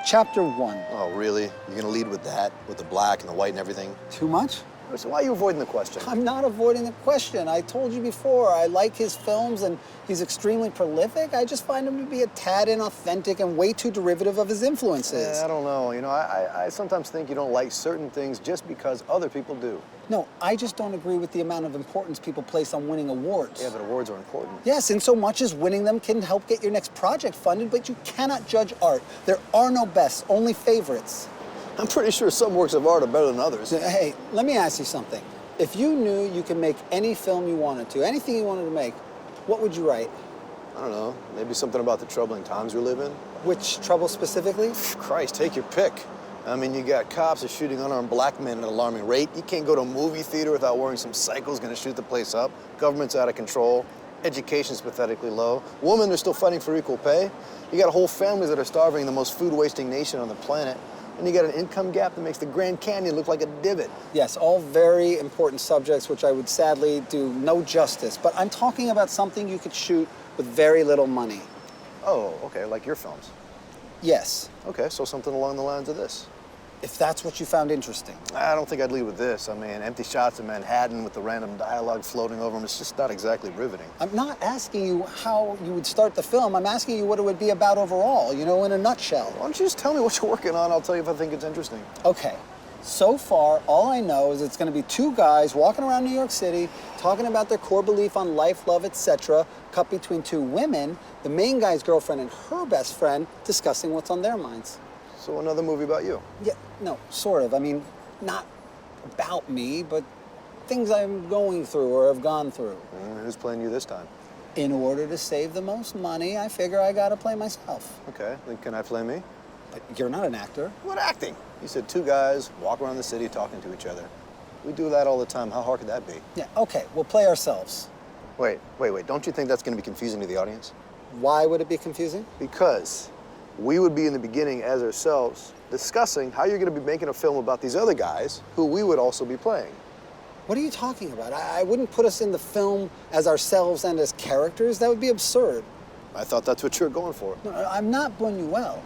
Chapter 1. Oh, really? You're gonna lead with that? With the black and the white and everything? Too much? So why are you avoiding the question? I'm not avoiding the question. I told you before, I like his films and he's extremely prolific. I just find him to be a tad inauthentic and way too derivative of his influences. I don't know. You know, I sometimes think you don't like certain things just because other people do. No, I just don't agree with the amount of importance people place on winning awards. Yeah, but awards are important. Yes, in so much as winning them can help get your next project funded, but you cannot judge art. There are no bests, only favorites. I'm pretty sure some works of art are better than others. Hey, let me ask you something. If you knew you could make any film you wanted to, anything you wanted to make, what would you write? I don't know, maybe something about the troubling times we live in. Which trouble specifically? Christ, take your pick. I mean, you got cops are shooting unarmed black men at an alarming rate. You can't go to a movie theater without worrying some psycho's gonna shoot the place up. Government's out of control. Education's pathetically low. Women are still fighting for equal pay. You got whole families that are starving in the most food-wasting nation on the planet. And you got an income gap that makes the Grand Canyon look like a divot. Yes, all very important subjects, which I would sadly do no justice. But I'm talking about something you could shoot with very little money. Oh, okay, like your films. Yes. Okay, so something along the lines of this. If that's what you found interesting. I don't think I'd lead with this. I mean, empty shots of Manhattan with the random dialogue floating over them, it's just not exactly riveting. I'm not asking you how you would start the film. I'm asking you what it would be about overall, you know, in a nutshell. Why don't you just tell me what you're working on? I'll tell you if I think it's interesting. Okay. So far, all I know is it's going to be two guys walking around New York City, talking about their core belief on life, love, etc., cut between two women, the main guy's girlfriend and her best friend, discussing what's on their minds. So another movie about you? Yeah, no, sort of. I mean, not about me, but things I'm going through or have gone through. Who's playing you this time? In order to save the most money, I figure I gotta play myself. Okay, then can I play me? But you're not an actor. What acting? You said two guys walk around the city talking to each other. We do that all the time. How hard could that be? Yeah, okay, we'll play ourselves. Wait. Don't you think that's gonna be confusing to the audience? Why would it be confusing? Because we would be in the beginning as ourselves discussing how you're gonna be making a film about these other guys who we would also be playing. What are you talking about? I wouldn't put us in the film as ourselves and as characters. That would be absurd. I thought that's what you're going for. No, I'm not Buñuel.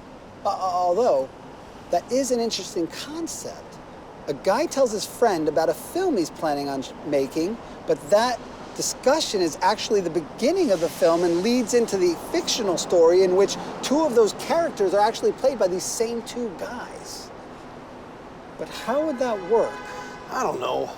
Although, that is an interesting concept. A guy tells his friend about a film he's planning on making, but that discussion is actually the beginning of the film and leads into the fictional story in which two of those characters are actually played by these same two guys. But how would that work? I don't know.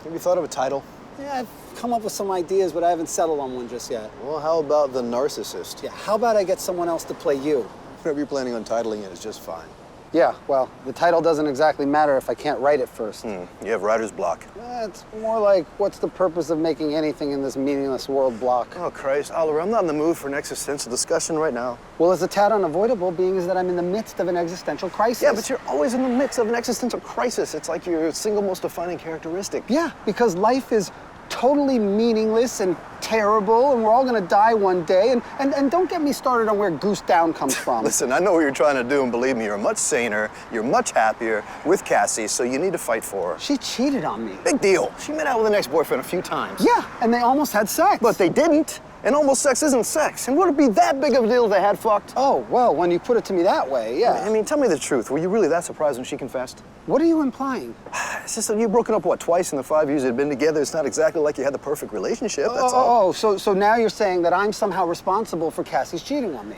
Have you thought of a title? Yeah, I've come up with some ideas, but I haven't settled on one just yet. Well, how about The Narcissist? Yeah, how about I get someone else to play you? Whatever you're planning on titling it is just fine. Yeah, well, the title doesn't exactly matter if I can't write it first. You have writer's block. It's more like, what's the purpose of making anything in this meaningless world block? Oh, Christ, Oliver, I'm not in the mood for an existential discussion right now. Well, it's a tad unavoidable, being is that I'm in the midst of an existential crisis. Yeah, but you're always in the midst of an existential crisis. It's like your single most defining characteristic. Yeah, because life is totally meaningless and terrible, and we're all gonna die one day, and don't get me started on where Goose Down comes from. Listen, I know what you're trying to do, and believe me, you're much saner, you're much happier with Cassie, so you need to fight for her. She cheated on me. Big deal. She met out with an ex-boyfriend a few times. Yeah, and they almost had sex. But they didn't. And almost sex isn't sex. And would it be that big of a deal if they had fucked? Oh, well, when you put it to me that way, yeah. I mean, tell me the truth. Were you really that surprised when she confessed? What are you implying? It's just that you've broken up, what, twice in the 5 years you'd been together. It's not exactly like you had the perfect relationship, that's all. So now you're saying that I'm somehow responsible for Cassie's cheating on me.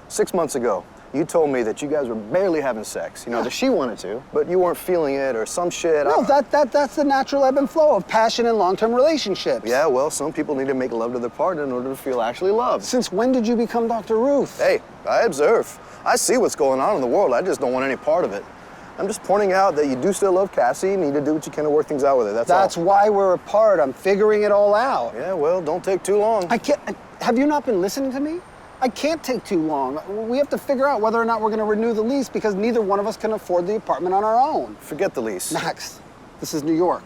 6 months ago, you told me that you guys were barely having sex. You know, that she wanted to, but you weren't feeling it or some shit. No, that's the natural ebb and flow of passion in long-term relationships. Yeah, well, some people need to make love to their partner in order to feel actually loved. Since when did you become Dr. Ruth? Hey, I observe. I see what's going on in the world. I just don't want any part of it. I'm just pointing out that you do still love Cassie. You need to do what you can to work things out with her, that's all. That's why we're apart. I'm figuring it all out. Yeah, well, don't take too long. I can't... Have you not been listening to me? I can't take too long. We have to figure out whether or not we're going to renew the lease because neither one of us can afford the apartment on our own. Forget the lease. Max, this is New York.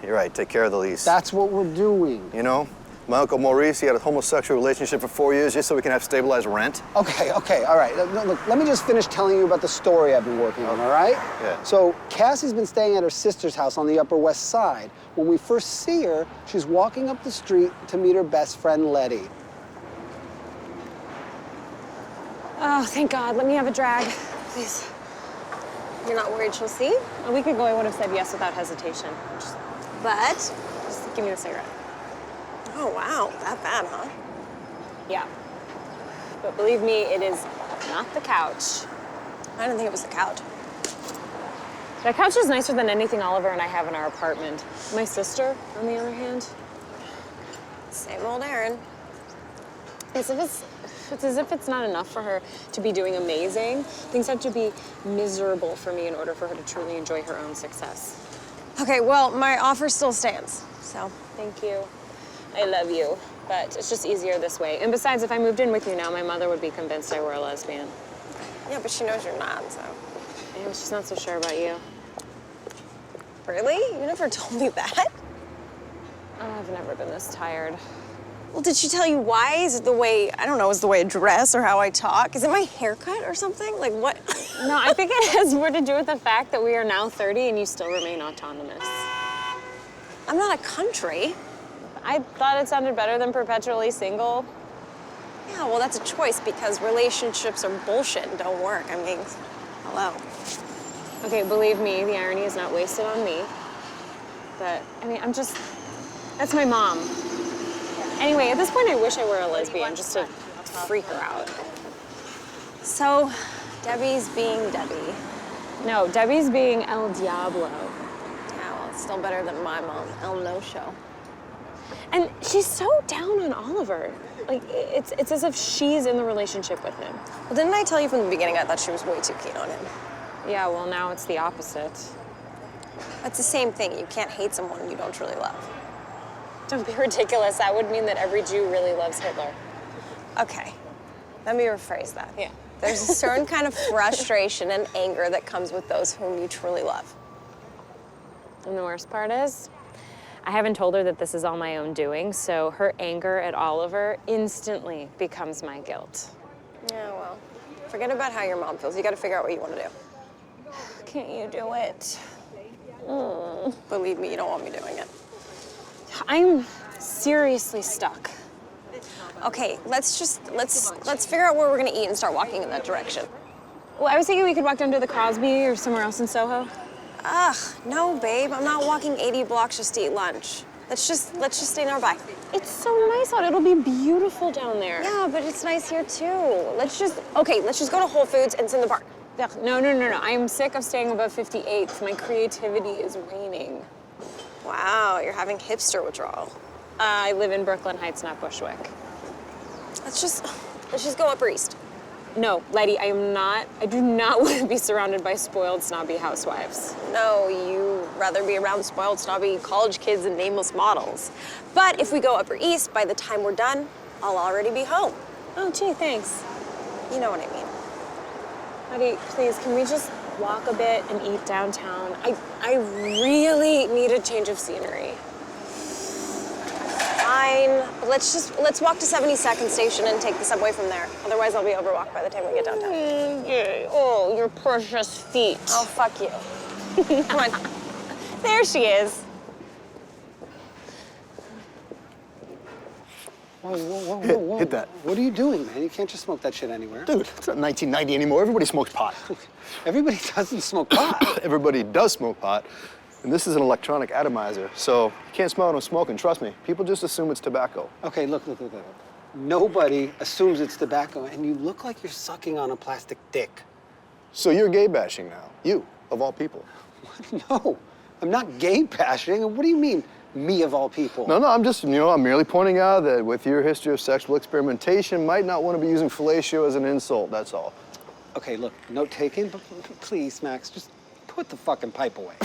You're right, take care of the lease. That's what we're doing. You know, my Uncle Maurice, he had a homosexual relationship for 4 years just so we can have stabilized rent. Okay, all right. Look, let me just finish telling you about the story I've been working on, all right? Yeah. So, Cassie's been staying at her sister's house on the Upper West Side. When we first see her, she's walking up the street to meet her best friend, Letty. Oh, thank God. Let me have a drag, please. You're not worried she'll see? A week ago, I would have said yes without hesitation. But? Just give me the cigarette. Oh, wow. That bad, huh? Yeah. But believe me, it is not the couch. I didn't think it was the couch. That couch is nicer than anything Oliver and I have in our apartment. My sister, on the other hand, Same old Erin. it's as if it's not enough for her to be doing amazing. Things have to be miserable for me in order for her to truly enjoy her own success. Okay, well, my offer still stands, so. Thank you. I love you, but it's just easier this way. And besides, if I moved in with you now, my mother would be convinced I were a lesbian. Yeah, but she knows you're not, so. And she's not so sure about you. Really? You never told me that? Oh, I've never been this tired. Well, did she tell you why? Is it the way, I don't know, is it the way I dress or how I talk? Is it my haircut or something? Like, what? No, I think it has more to do with the fact that we are now 30 and you still remain autonomous. I'm not a country. I thought it sounded better than perpetually single. Yeah, well, that's a choice because relationships are bullshit and don't work. I mean, hello. Okay, believe me, the irony is not wasted on me. But, I mean, that's my mom. Anyway, at this point, I wish I were a lesbian just to freak her out. So, Debbie's being Debbie. No, Debbie's being El Diablo. Yeah, well, it's still better than my mom, El No-Show. And she's so down on Oliver. Like, it's as if she's in the relationship with him. Well, didn't I tell you from the beginning I thought she was way too keen on him? Yeah, well, now it's the opposite. That's the same thing. You can't hate someone you don't truly love. Don't be ridiculous. That would mean that every Jew really loves Hitler. Okay, let me rephrase that. Yeah. There's a certain kind of frustration and anger that comes with those whom you truly love. And the worst part is, I haven't told her that this is all my own doing, so her anger at Oliver instantly becomes my guilt. Yeah, well, forget about how your mom feels. You gotta figure out what you want to do. Can't you do it? Believe me, you don't want me doing it. I'm seriously stuck. Okay, let's figure out where we're gonna eat and start walking in that direction. Well, I was thinking we could walk down to the Crosby or somewhere else in Soho. Ugh, no, babe. I'm not walking 80 blocks just to eat lunch. Let's just stay nearby. It's so nice out. It'll be beautiful down there. Yeah, but it's nice here too. Let's just go to Whole Foods and sit in the park. Ugh, no. I'm sick of staying above 58th. My creativity is waning. Wow, you're having hipster withdrawal. I live in Brooklyn Heights, not Bushwick. Let's just go Upper East. No, Letty, I do not want to be surrounded by spoiled, snobby housewives. No, you rather be around spoiled, snobby college kids and nameless models. But if we go Upper East, by the time we're done, I'll already be home. Oh, gee, thanks. You know what I mean. Letty, please, can we just walk a bit and eat downtown? I really need a change of scenery. Fine. Let's walk to 72nd Station and take the subway from there. Otherwise, I'll be overwalked by the time we get downtown. Oh, your precious feet. Oh, fuck you. Come on. There she is. Whoa. Hit that. What are you doing, man? You can't just smoke that shit anywhere. Dude, it's not 1990 anymore. Everybody smokes pot. Everybody doesn't smoke pot. Everybody does smoke pot. And this is an electronic atomizer, so you can't smell it when smoking, trust me. People just assume it's tobacco. Okay, look. Nobody assumes it's tobacco, and you look like you're sucking on a plastic dick. So you're gay bashing now. You, of all people. No, I'm not gay bashing. What do you mean, me of all people? No, I'm just, I'm merely pointing out that with your history of sexual experimentation, might not want to be using fellatio as an insult, that's all. Okay, look, note taken, but please, Max, just put the fucking pipe away.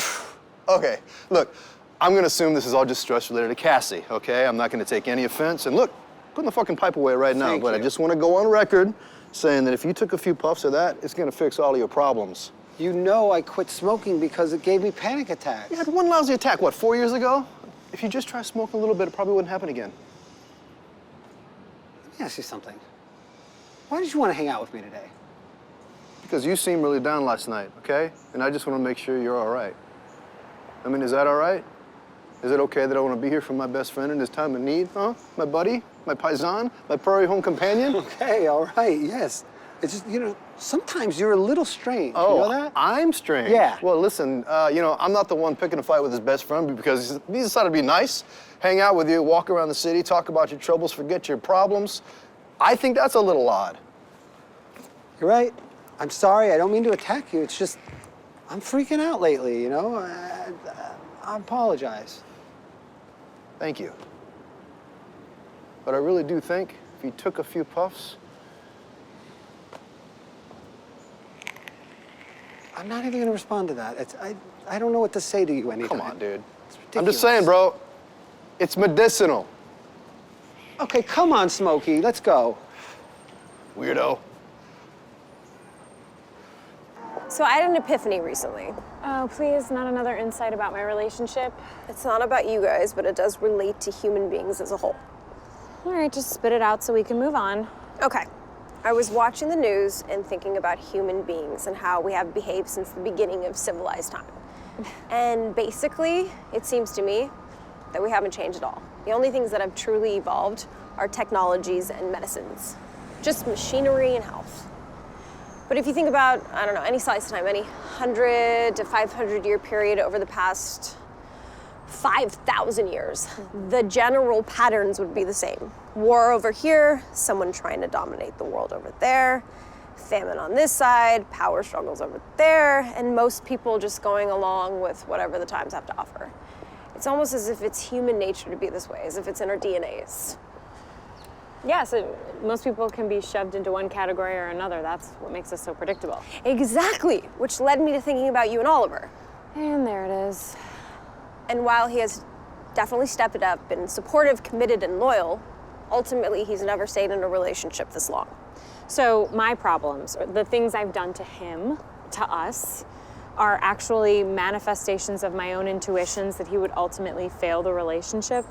Okay, look, I'm gonna assume this is all just stress related to Cassie, okay? I'm not gonna take any offense. And look, putting the fucking pipe away right now, Thank but you. I just wanna go on record saying that if you took a few puffs of that, it's gonna fix all of your problems. You know I quit smoking because it gave me panic attacks. You had one lousy attack, what, 4 years ago? If you just try smoking a little bit, it probably wouldn't happen again. Let me ask you something. Why did you want to hang out with me today? Because you seemed really down last night, okay? And I just wanna make sure you're all right. I mean, is that all right? Is it okay that I want to be here for my best friend in his time of need, huh? My buddy, my paisan, my prairie home companion? Okay, all right, yes. It's just, you know, sometimes you're a little strange. Oh, you know that? I'm strange. Yeah. Well, listen, you know, I'm not the one picking a fight with his best friend because he decided to be nice, hang out with you, walk around the city, talk about your troubles, forget your problems. I think that's a little odd. You're right. I'm sorry. I don't mean to attack you. It's just, I'm freaking out lately, you know? I apologize. Thank you. But I really do think if you took a few puffs, I'm not even gonna respond to that. I don't know what to say to you anytime. come on, dude. It's I'm ridiculous. just saying, bro, it's medicinal. Okay, come on, Smokey, let's go. Weirdo. So I had an epiphany recently. Oh, please, not another insight about my relationship. It's not about you guys, but it does relate to human beings as a whole. All right, just spit it out so we can move on. Okay. I was watching the news and thinking about human beings and how we have behaved since the beginning of civilized time. And basically, it seems to me that we haven't changed at all. The only things that have truly evolved are technologies and medicines. Just machinery and health. But if you think about, I don't know, any slice of time, any 100 to 500 year period over the past 5,000 years, the general patterns would be the same. War over here, someone trying to dominate the world over there, famine on this side, power struggles over there, and most people just going along with whatever the times have to offer. It's almost as if it's human nature to be this way, as if it's in our DNAs. Yeah, so most people can be shoved into one category or another. That's what makes us so predictable. Exactly, which led me to thinking about you and Oliver. And there it is. And while he has definitely stepped it up, been supportive, committed, and loyal, ultimately he's never stayed in a relationship this long. So my problems, or the things I've done to him, to us, are actually manifestations of my own intuitions that he would ultimately fail the relationship.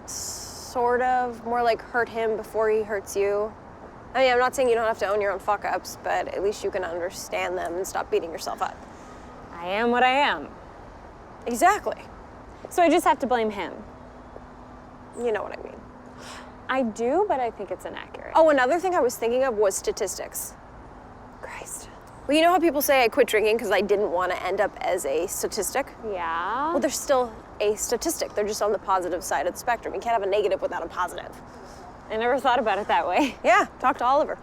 Sort of, more like hurt him before he hurts you. I mean, I'm not saying you don't have to own your own fuck-ups, but at least you can understand them and stop beating yourself up. I am what I am. Exactly. So I just have to blame him. You know what I mean. I do, but I think it's inaccurate. Oh, another thing I was thinking of was statistics. Christ. Well, you know how people say I quit drinking because I didn't want to end up as a statistic? Yeah? Well, they're still a statistic. They're just on the positive side of the spectrum. You can't have a negative without a positive. I never thought about it that way. Yeah, talk to Oliver.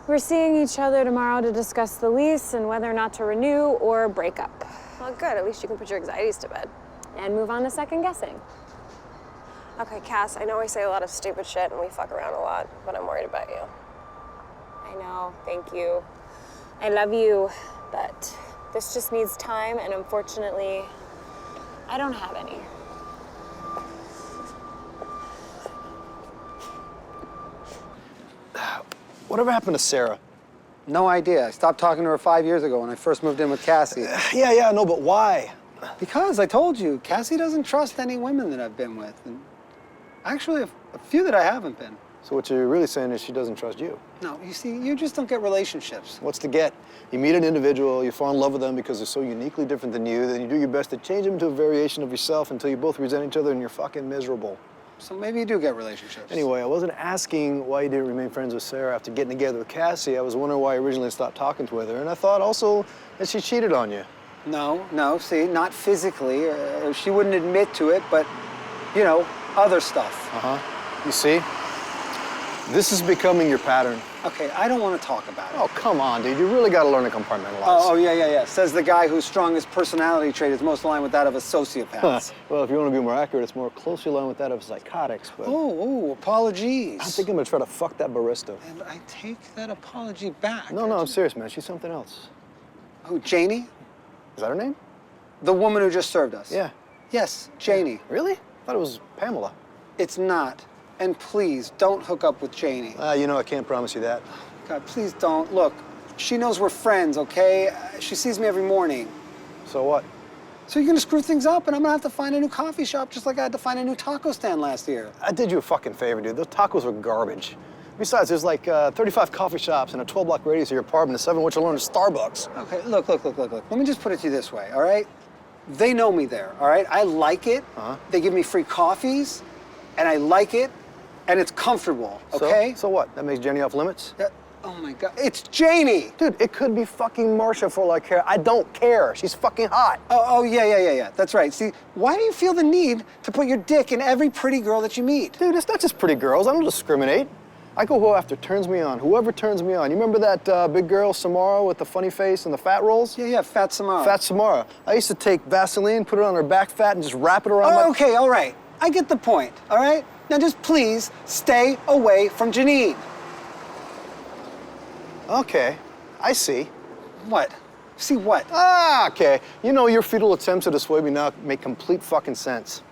We're seeing each other tomorrow to discuss the lease and whether or not to renew or break up. Well, good. At least you can put your anxieties to bed. And move on to second guessing. Okay, Cass, I know I say a lot of stupid shit and we fuck around a lot, but I'm worried about you. I know, thank you. I love you, but this just needs time, and unfortunately, I don't have any. Whatever happened to Sarah? No idea. I stopped talking to her 5 years ago when I first moved in with Cassie. Yeah, I know, but why? Because I told you, Cassie doesn't trust any women that I've been with. And actually, a few that I haven't been. So what you're really saying is she doesn't trust you. No, you see, you just don't get relationships. What's to get? You meet an individual, you fall in love with them because they're so uniquely different than you, then you do your best to change them into a variation of yourself until you both resent each other and you're fucking miserable. So maybe you do get relationships. Anyway, I wasn't asking why you didn't remain friends with Sarah after getting together with Cassie. I was wondering why you originally stopped talking to her. And I thought also that she cheated on you. No, see, not physically. She wouldn't admit to it, but, you know, other stuff. You see? This is becoming your pattern. Okay, I don't want to talk about it. Oh, come on, dude. You really got to learn to compartmentalize. Oh, yeah. Says the guy whose strongest personality trait is most aligned with that of a sociopath. Well, if you want to be more accurate, it's more closely aligned with that of psychotics, but... Oh, apologies. I think I'm going to try to fuck that barista. And I take that apology back. No, I'm serious, man. She's something else. Who, Janie? Is that her name? The woman who just served us. Yeah. Yes, Janie. Really? I thought it was Pamela. It's not. And please, don't hook up with Janie. You know, I can't promise you that. God, please don't. Look, she knows we're friends, okay? She sees me every morning. So what? So you're gonna screw things up and I'm gonna have to find a new coffee shop just like I had to find a new taco stand last year. I did you a fucking favor, dude. Those tacos were garbage. Besides, there's like 35 coffee shops in a 12-block radius of your apartment, and 7 of which are learned to Starbucks. Okay, look. Let me just put it to you this way, all right? They know me there, all right? I like it. They give me free coffees, and I like it, and it's comfortable, okay? So what? That makes Jenny off limits? Oh my God, it's Janie! Dude, it could be fucking Marsha for all I care. I don't care. She's fucking hot. Oh, yeah. That's right. See, why do you feel the need to put your dick in every pretty girl that you meet? Dude, it's not just pretty girls. I don't discriminate. I go who after turns me on. Whoever turns me on. You remember that big girl, Samara, with the funny face and the fat rolls? Yeah, Fat Samara. Fat Samara. I used to take Vaseline, put it on her back fat, and just wrap it around my... Okay, all right. I get the point, all right? Now just please stay away from Janine. Okay, I see. What? See what? Ah, okay. You know, your futile attempts to dissuade me now make complete fucking sense.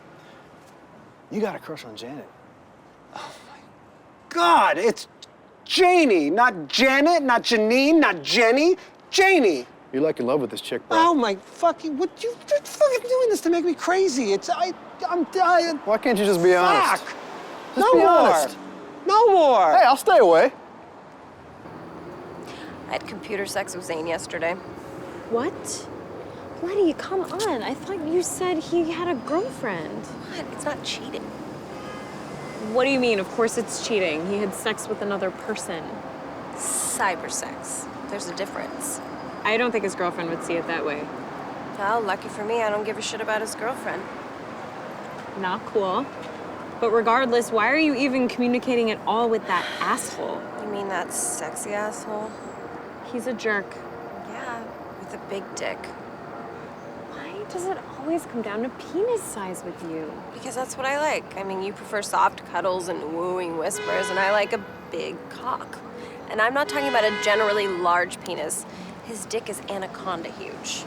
You got a crush on Janet. God, it's Janie, not Janet, not Janine, not Jenny, Janie. You're like in love with this chick, bro. Oh my fucking, you're fucking doing this to make me crazy. I'm dying. Why can't you just be honest? Fuck. Just be honest. No more. Hey, I'll stay away. I had computer sex with Zane yesterday. What? Letty, come on. I thought you said he had a girlfriend. What? It's not cheating. What do you mean? Of course it's cheating. He had sex with another person. Cyber sex. There's a difference. I don't think his girlfriend would see it that way. Well, lucky for me, I don't give a shit about his girlfriend. Not cool. But regardless, why are you even communicating at all with that asshole? You mean that sexy asshole? He's a jerk. Yeah, with a big dick. Why does it always come down to penis size with you? Because that's what I like. I mean, you prefer soft cuddles and wooing whispers, and I like a big cock. And I'm not talking about a generally large penis. His dick is anaconda huge.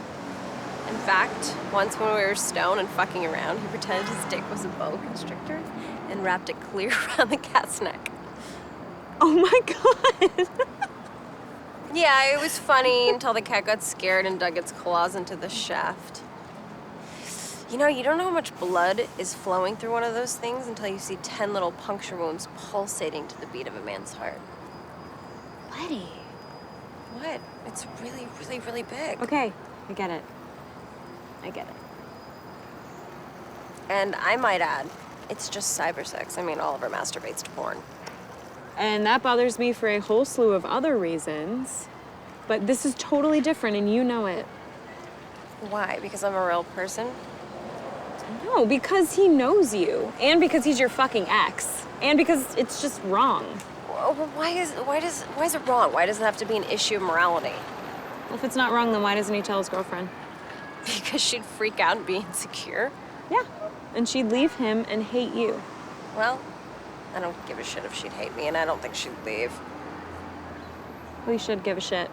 In fact, once when we were stoned and fucking around, he pretended his dick was a boa constrictor and wrapped it clear around the cat's neck. Oh my God. Yeah, it was funny until the cat got scared and dug its claws into the shaft. You know, you don't know how much blood is flowing through one of those things until you see 10 little puncture wounds pulsating to the beat of a man's heart. Letty. What? It's really, really, really big. Okay, I get it. I get it. And I might add, it's just cyber sex. I mean, Oliver masturbates to porn. And that bothers me for a whole slew of other reasons. But this is totally different, and you know it. Why? Because I'm a real person? No, because he knows you. And because he's your fucking ex. And because it's just wrong. Well, why is it wrong? Why does it have to be an issue of morality? Well, if it's not wrong, then why doesn't he tell his girlfriend? Because she'd freak out and be insecure? Yeah, and she'd leave him and hate you. Well, I don't give a shit if she'd hate me, and I don't think she'd leave. We should give a shit.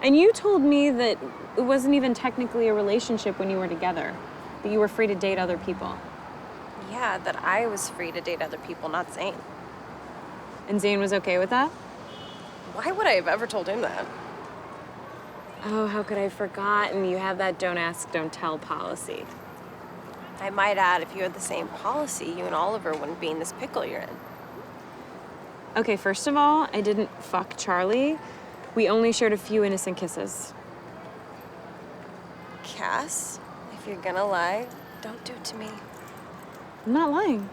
And you told me that it wasn't even technically a relationship when you were together, that you were free to date other people. Yeah, that I was free to date other people, not Zane. And Zane was okay with that? Why would I have ever told him that? Oh, how could I have forgotten? You have that don't ask, don't tell policy. I might add, if you had the same policy, you and Oliver wouldn't be in this pickle you're in. Okay, first of all, I didn't fuck Charlie. We only shared a few innocent kisses. Cass, if you're gonna lie, don't do it to me. I'm not lying.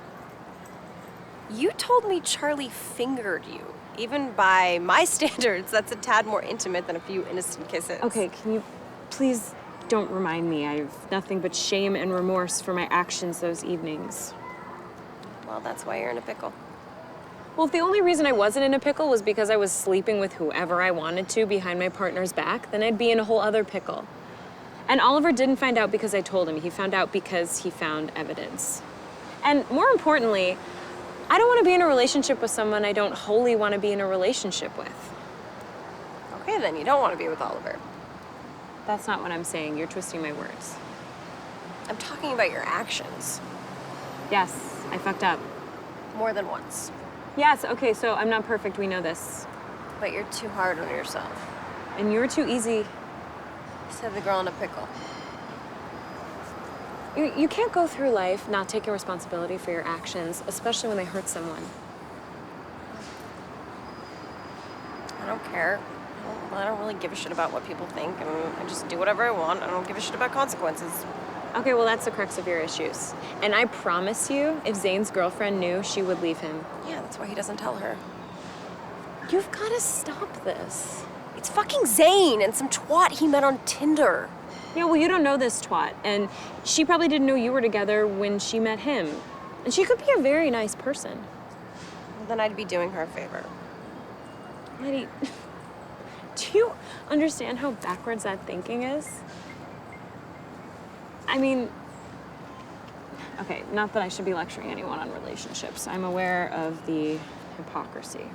You told me Charlie fingered you. Even by my standards, that's a tad more intimate than a few innocent kisses. Okay, can you please don't remind me? I have nothing but shame and remorse for my actions those evenings. Well, that's why you're in a pickle. Well, if the only reason I wasn't in a pickle was because I was sleeping with whoever I wanted to behind my partner's back, then I'd be in a whole other pickle. And Oliver didn't find out because I told him. He found out because he found evidence. And more importantly, I don't want to be in a relationship with someone I don't wholly want to be in a relationship with. Okay, then you don't want to be with Oliver. That's not what I'm saying. You're twisting my words. I'm talking about your actions. Yes, I fucked up. More than once. Yes, okay, so I'm not perfect. We know this. But you're too hard on yourself. And you're too easy. Said the girl in a pickle. You can't go through life not taking responsibility for your actions, especially when they hurt someone. I don't care. I don't really give a shit about what people think, and I just do whatever I want. I don't give a shit about consequences. Okay, well, that's the crux of your issues. And I promise you, if Zane's girlfriend knew, she would leave him. Yeah, that's why he doesn't tell her. You've got to stop this. It's fucking Zane and some twat he met on Tinder. Yeah, well, you don't know this twat, and she probably didn't know you were together when she met him. And she could be a very nice person. Well, then I'd be doing her a favor. Letty, do you understand how backwards that thinking is? I mean, okay, not that I should be lecturing anyone on relationships. I'm aware of the hypocrisy.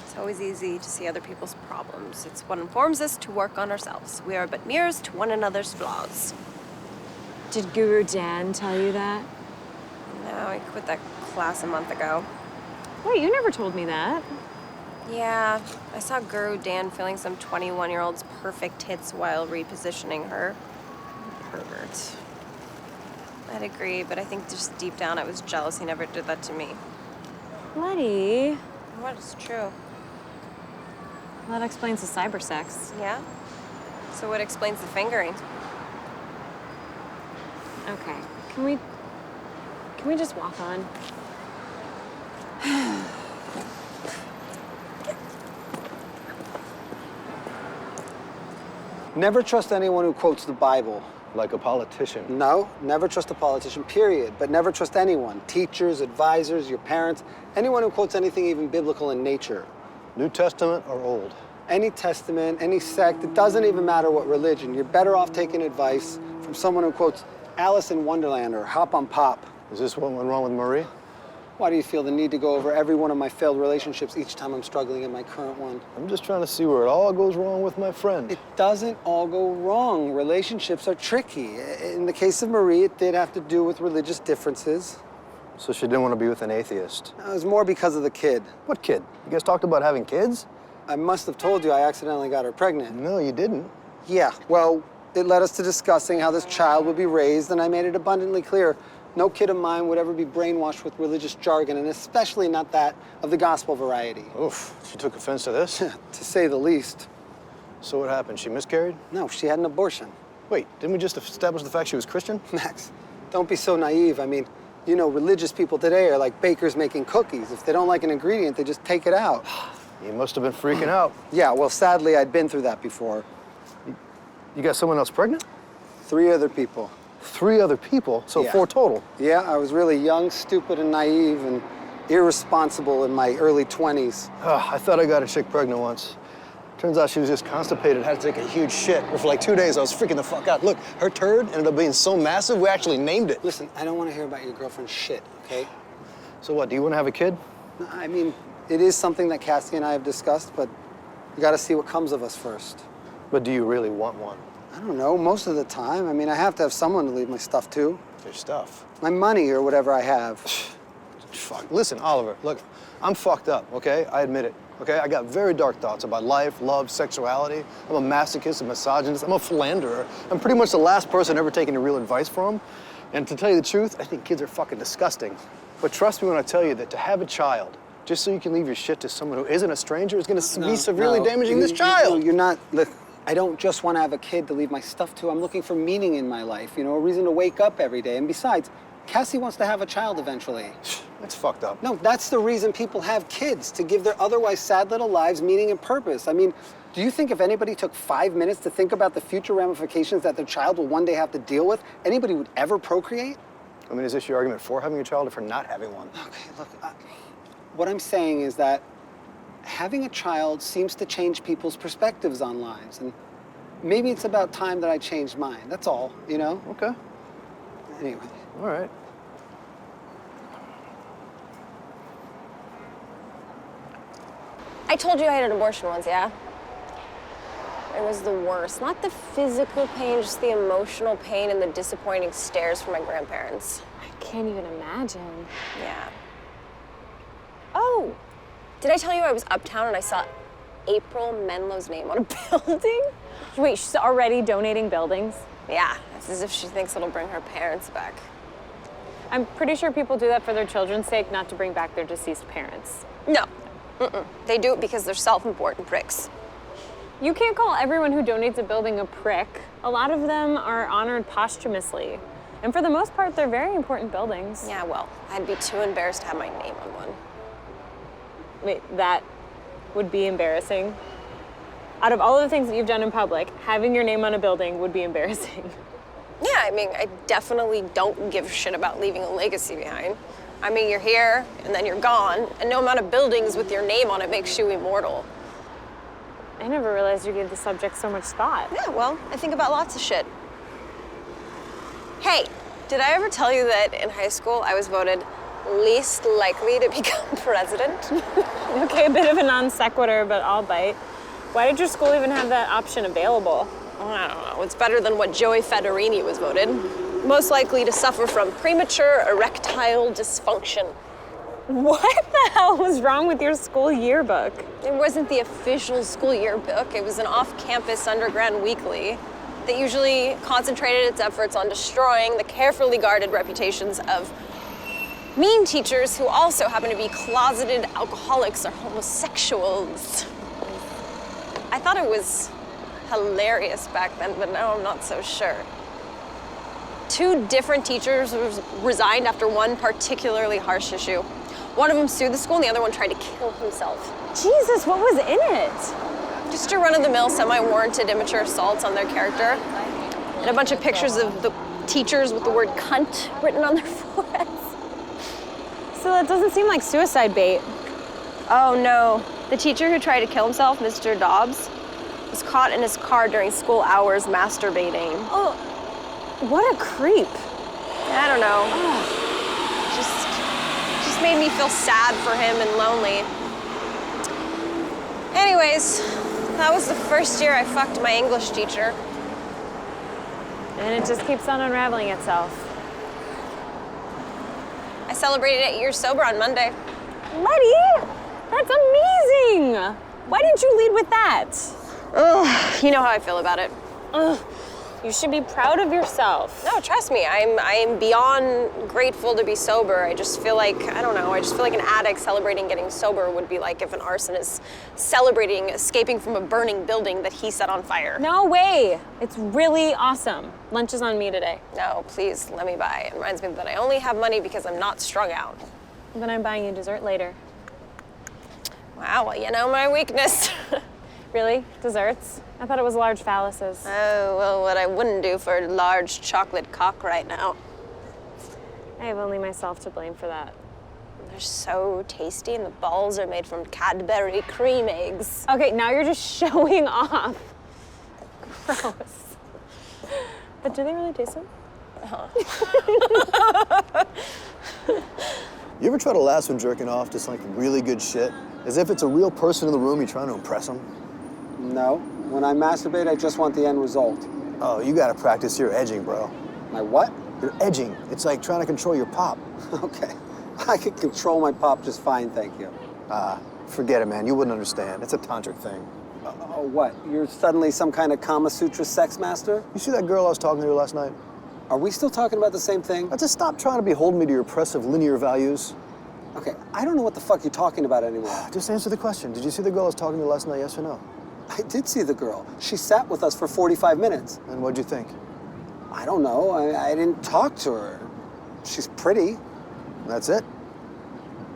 It's always easy to see other people's problems. It's what informs us to work on ourselves. We are but mirrors to one another's flaws. Did Guru Dan tell you that? No, I quit that class a month ago. Wait, you never told me that. Yeah, I saw Guru Dan filling some 21-year-old's perfect hits while repositioning her. Pervert. I'd agree, but I think just deep down I was jealous he never did that to me. Letty. What is true? That explains the cyber sex. Yeah? So what explains the fingering? Okay, can we just walk on? Never trust anyone who quotes the Bible. Like a politician. No, never trust a politician, period. But never trust anyone. Teachers, advisors, your parents, anyone who quotes anything even biblical in nature. New Testament or Old? Any testament, any sect, it doesn't even matter what religion. You're better off taking advice from someone who quotes Alice in Wonderland or Hop on Pop. Is this what went wrong with Marie? Why do you feel the need to go over every one of my failed relationships each time I'm struggling in my current one? I'm just trying to see where it all goes wrong with my friend. It doesn't all go wrong. Relationships are tricky. In the case of Marie, it did have to do with religious differences. So she didn't want to be with an atheist. It was more because of the kid. What kid? You guys talked about having kids? I must have told you I accidentally got her pregnant. No, you didn't. Yeah, well, it led us to discussing how this child would be raised, and I made it abundantly clear no kid of mine would ever be brainwashed with religious jargon, and especially not that of the gospel variety. Oof, she took offense to this? To say the least. So what happened? She miscarried? No, she had an abortion. Wait, didn't we just establish the fact she was Christian? Max, don't be so naive. I mean, you know, religious people today are like bakers making cookies. If they don't like an ingredient, they just take it out. You must have been freaking out. Yeah, well, sadly, I'd been through that before. You got someone else pregnant? 3 other people. 3 other people? So Yeah. 4 total? Yeah, I was really young, stupid, and naive, and irresponsible in my early 20s. I thought I got a chick pregnant once. Turns out she was just constipated, had to take a huge shit. For like 2 days, I was freaking the fuck out. Look, her turd ended up being so massive, we actually named it. Listen, I don't want to hear about your girlfriend's shit, okay? So what, do you want to have a kid? I mean, it is something that Cassie and I have discussed, but we got to see what comes of us first. But do you really want one? I don't know, most of the time. I mean, I have to have someone to leave my stuff to. Your stuff. My money or whatever I have. Fuck. Listen, Oliver, look, I'm fucked up, okay? I admit it, okay? I got very dark thoughts about life, love, sexuality. I'm a masochist, a misogynist, I'm a philanderer. I'm pretty much the last person ever taking real advice from. And to tell you the truth, I think kids are fucking disgusting. But trust me when I tell you that to have a child, just so you can leave your shit to someone who isn't a stranger, is gonna be severely damaging this child. You're not, look, I don't just want to have a kid to leave my stuff to. I'm looking for meaning in my life, you know, a reason to wake up every day. And besides, Cassie wants to have a child eventually. That's fucked up. No, that's the reason people have kids, to give their otherwise sad little lives meaning and purpose. I mean, do you think if anybody took 5 minutes to think about the future ramifications that their child will one day have to deal with, anybody would ever procreate? I mean, is this your argument for having a child or for not having one? Okay, look, what I'm saying is that having a child seems to change people's perspectives on lives, and maybe it's about time that I changed mine. That's all, you know? Okay. Anyway. All right. I told you I had an abortion once, yeah? It was the worst. Not the physical pain, just the emotional pain and the disappointing stares from my grandparents. I can't even imagine. Yeah. Oh, did I tell you I was uptown and I saw April Menlo's name on a building? Wait, she's already donating buildings? Yeah, it's as if she thinks it'll bring her parents back. I'm pretty sure people do that for their children's sake, not to bring back their deceased parents. No, they do it because they're self-important pricks. You can't call everyone who donates a building a prick. A lot of them are honored posthumously. And for the most part, they're very important buildings. Yeah, well, I'd be too embarrassed to have my name on one. Wait, that would be embarrassing. Out of all of the things that you've done in public, having your name on a building would be embarrassing. Yeah, I mean, I definitely don't give a shit about leaving a legacy behind. I mean, you're here, and then you're gone, and no amount of buildings with your name on it makes you immortal. I never realized you gave the subject so much thought. Yeah, well, I think about lots of shit. Hey, did I ever tell you that in high school I was voted least likely to become president? Okay, a bit of a non sequitur, but I'll bite. Why did your school even have that option available? I don't know. It's better than what Joey Federini was voted. Most likely to suffer from premature erectile dysfunction. What the hell was wrong with your school yearbook? It wasn't the official school yearbook. It was an off-campus underground weekly that usually concentrated its efforts on destroying the carefully guarded reputations of mean teachers who also happen to be closeted alcoholics or homosexuals. I thought it was hilarious back then, but now I'm not so sure. 2 different teachers resigned after one particularly harsh issue. One of them sued the school and the other one tried to kill himself. Jesus, what was in it? Just a run-of-the-mill, semi-warranted immature assaults on their character. And a bunch of pictures of the teachers with the word cunt written on their foreheads. So that doesn't seem like suicide bait. Oh no. The teacher who tried to kill himself, Mr. Dobbs, was caught in his car during school hours masturbating. Oh, what a creep. I don't know. Just made me feel sad for him and lonely. Anyways, that was the first year I fucked my English teacher. And it just keeps on unraveling itself. I celebrated 8 years sober on Monday. Letty, that's amazing. Why didn't you lead with that? Ugh, you know how I feel about it. Ugh, you should be proud of yourself. No, trust me, I am beyond grateful to be sober. I just feel like, I don't know, I just feel like an addict celebrating getting sober would be like if an arsonist celebrating escaping from a burning building that he set on fire. No way. It's really awesome. Lunch is on me today. No, please, let me buy. It reminds me that I only have money because I'm not strung out. Then I'm buying you dessert later. Wow, well, you know my weakness. Really? Desserts? I thought it was large phalluses. Oh, well, what I wouldn't do for a large chocolate cock right now. I have only myself to blame for that. They're so tasty, and the balls are made from Cadbury cream eggs. Okay, now you're just showing off. Gross. But do they really taste it? You ever try to last when jerking off just like really good shit? As if it's a real person in the room, you're trying to impress them? No. When I masturbate, I just want the end result. Oh, you gotta practice your edging, bro. My what? Your edging. It's like trying to control your pop. Okay. I can control my pop just fine, thank you. Forget it, man. You wouldn't understand. It's a tantric thing. Oh, what? You're suddenly some kind of Kama Sutra sex master? You see that girl I was talking to last night? Are we still talking about the same thing? Just stop trying to be holding me to your oppressive linear values. Okay, I don't know what the fuck you're talking about anymore. Just answer the question. Did you see the girl I was talking to last night, yes or no? I did see the girl. She sat with us for 45 minutes. And what'd you think? I don't know. I didn't talk to her. She's pretty. That's it?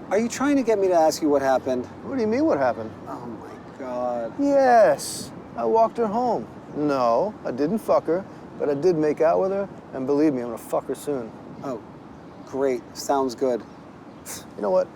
Are you trying to get me to ask you what happened? What do you mean what happened? Oh my God. Yes. I walked her home. No, I didn't fuck her, but I did make out with her, and believe me, I'm gonna fuck her soon. Oh, great. Sounds good. You know what?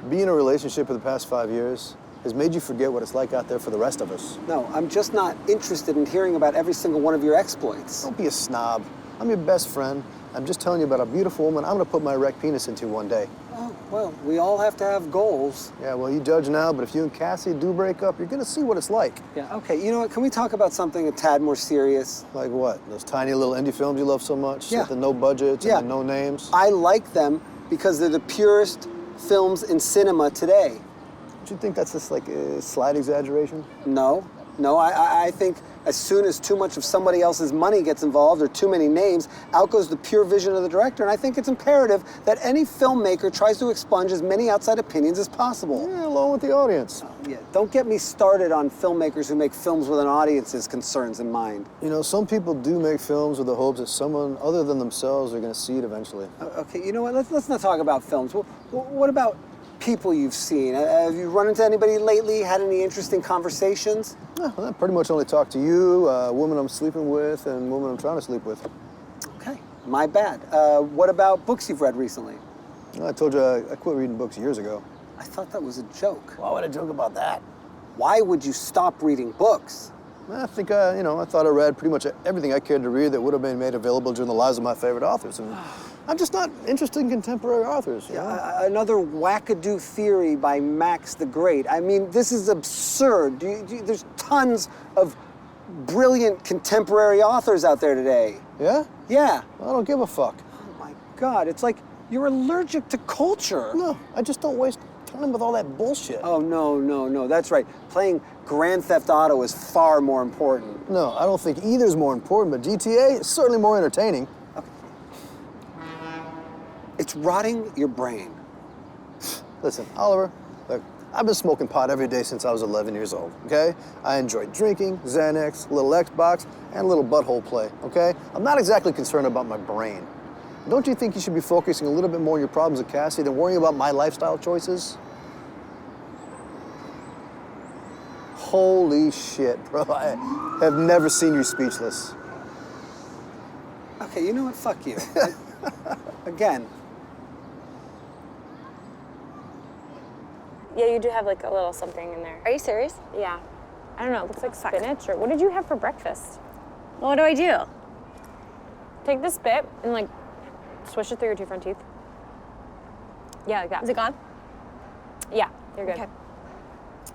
Being in a relationship for the past 5 years has made you forget what it's like out there for the rest of us. No, I'm just not interested in hearing about every single one of your exploits. Don't be a snob. I'm your best friend. I'm just telling you about a beautiful woman I'm gonna put my erect penis into one day. Oh, well, we all have to have goals. Yeah, well, you judge now, but if you and Cassie do break up, you're gonna see what it's like. Yeah, okay, you know what? Can we talk about something a tad more serious? Like what? Those tiny little indie films you love so much? Yeah. With the no budgets Yeah. and the no names? I like them because they're the purest films in cinema today. Don't you think that's just like a slight exaggeration? No, I think as soon as too much of somebody else's money gets involved or too many names, out goes the pure vision of the director. And I think it's imperative that any filmmaker tries to expunge as many outside opinions as possible. Yeah, along with the audience. Yeah, don't get me started on filmmakers who make films with an audience's concerns in mind. You know, some people do make films with the hopes that someone other than themselves are going to see it eventually. Okay, you know what? Let's not talk about films. What about people you've seen? Have you run into anybody lately? Had any interesting conversations? I pretty much only talk to you, woman I'm sleeping with, and woman I'm trying to sleep with. Okay, my bad. What about books you've read recently? I told you I quit reading books years ago. I thought that was a joke. Why would I joke about that? Why would you stop reading books? I think, I thought I read pretty much everything I cared to read that would have been made available during the lives of my favorite authors. And I'm just not interested in contemporary authors. You know? Another wackadoo theory by Max the Great. I mean, this is absurd. There's tons of brilliant contemporary authors out there today. Yeah? Yeah. I don't give a fuck. Oh my God, it's like you're allergic to culture. No, I just don't waste time with all that bullshit. Oh, no, that's right. Playing Grand Theft Auto is far more important. No, I don't think either's more important, but GTA is certainly more entertaining. Okay. It's rotting your brain. Listen, Oliver, look, I've been smoking pot every day since I was 11 years old, okay? I enjoy drinking, Xanax, a little Xbox, and a little butthole play, okay? I'm not exactly concerned about my brain. Don't you think you should be focusing a little bit more on your problems at Cassie than worrying about my lifestyle choices? Holy shit, bro. I have never seen you speechless. Okay, you know what? Fuck you. Again. Yeah, you do have like a little something in there. Are you serious? Yeah. I don't know, it looks like spinach or what did you have for breakfast? Well, what do I do? Take this bit and like swish it through your two front teeth. Yeah, like that. Is it gone? Yeah, you're good. Okay.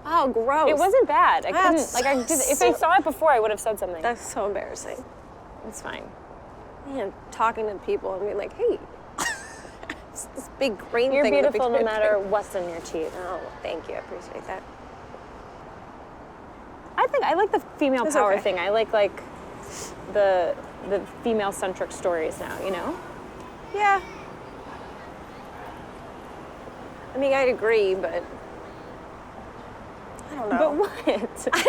Oh, gross. It wasn't bad. I couldn't, That's like I did, if I saw it before, I would have said something. That's so embarrassing. It's fine. Man, talking to people and being like, hey, it's this big green You're thing. beautiful no matter what's in your teeth. Oh, thank you. I appreciate that. I like the female It's power okay. thing. I like the female-centric stories now, you know? Yeah. I mean, I'd agree, but I don't know. But what? I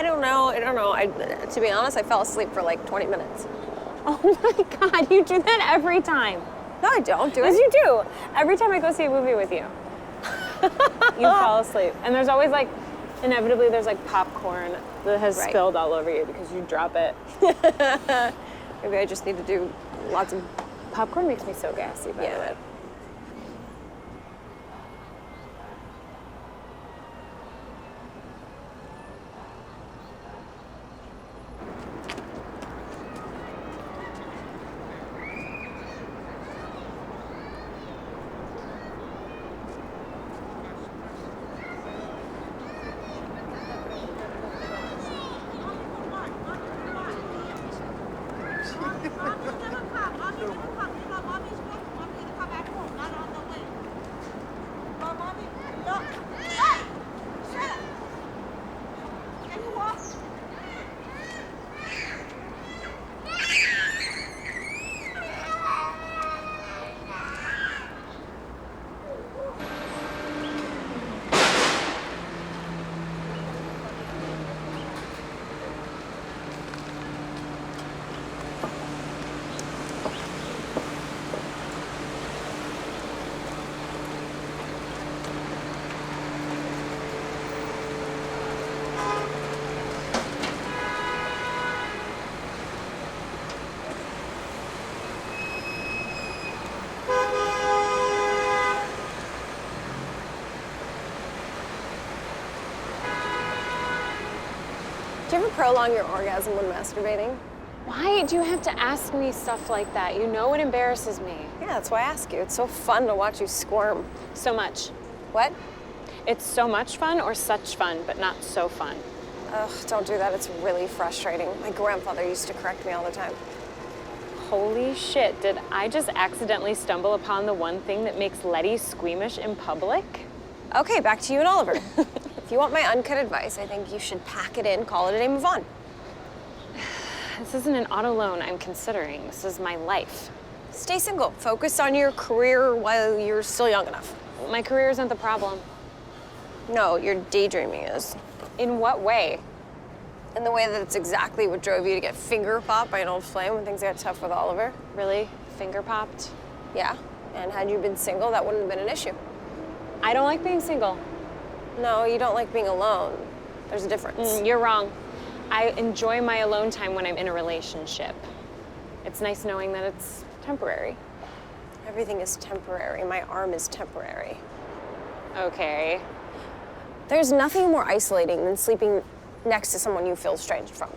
don't know. To be honest, I fell asleep for like 20 minutes. Oh my God, you do that every time. No, I don't. Do Yes, I? you do. Every time I go see a movie with you, you fall asleep. And there's always like, inevitably there's like popcorn that has Right. spilled all over you because you drop it. Maybe I just need to do lots of. Popcorn makes me so gassy, by the way. Do you ever prolong your orgasm when masturbating? Why do you have to ask me stuff like that? You know it embarrasses me. Yeah, that's why I ask you. It's so fun to watch you squirm. So much. What? It's so much fun or such fun, but not so fun. Ugh, don't do that. It's really frustrating. My grandfather used to correct me all the time. Holy shit, did I just accidentally stumble upon the one thing that makes Letty squeamish in public? Okay, back to you and Oliver. If you want my uncut advice, I think you should pack it in, call it a day, move on. This isn't an auto loan I'm considering. This is my life. Stay single. Focus on your career while you're still young enough. My career isn't the problem. No, your daydreaming is. In what way? In the way that it's exactly what drove you to get finger popped by an old flame when things got tough with Oliver. Really? Finger popped? Yeah, and had you been single, that wouldn't have been an issue. I don't like being single. No, you don't like being alone. There's a difference. You're wrong. I enjoy my alone time when I'm in a relationship. It's nice knowing that it's temporary. Everything is temporary. My arm is temporary. Okay. There's nothing more isolating than sleeping next to someone you feel estranged from.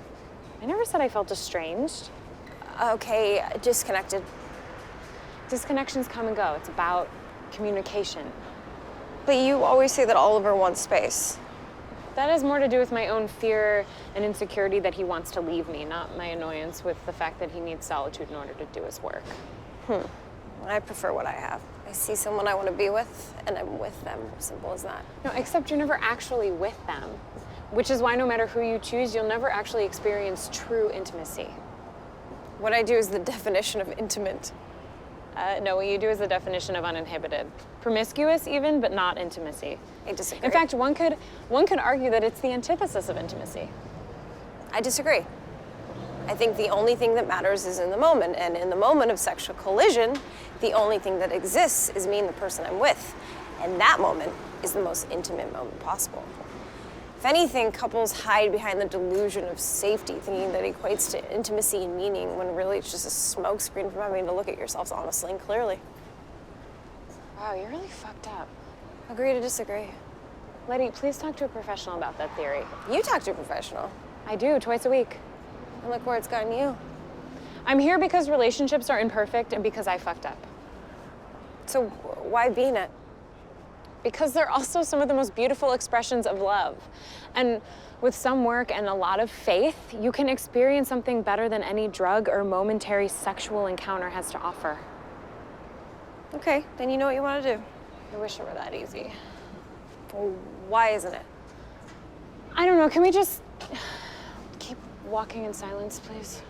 I never said I felt estranged. Okay, disconnected. Disconnections come and go. It's about communication. But you always say that Oliver wants space. That has more to do with my own fear and insecurity that he wants to leave me, not my annoyance with the fact that he needs solitude in order to do his work. I prefer what I have. I see someone I want to be with, and I'm with them. Simple as that. No, except you're never actually with them, which is why no matter who you choose, you'll never actually experience true intimacy. What I do is the definition of intimate. No, what you do is the definition of uninhibited. Promiscuous even, but not intimacy. I disagree. In fact, one could argue that it's the antithesis of intimacy. I disagree. I think the only thing that matters is in the moment, and in the moment of sexual collision, the only thing that exists is me and the person I'm with. And that moment is the most intimate moment possible. If anything, couples hide behind the delusion of safety, thinking that equates to intimacy and meaning, when really it's just a smokescreen from having to look at yourselves honestly and clearly. Wow, you're really fucked up. Agree to disagree. Letty, please talk to a professional about that theory. You talk to a professional. I do, twice a week. And look where it's gotten you. I'm here because relationships are imperfect and because I fucked up. So why being it? Because they're also some of the most beautiful expressions of love. And with some work and a lot of faith, you can experience something better than any drug or momentary sexual encounter has to offer. Okay, then you know what you want to do. I wish it were that easy. Well, why isn't it? I don't know, can we just keep walking in silence, please?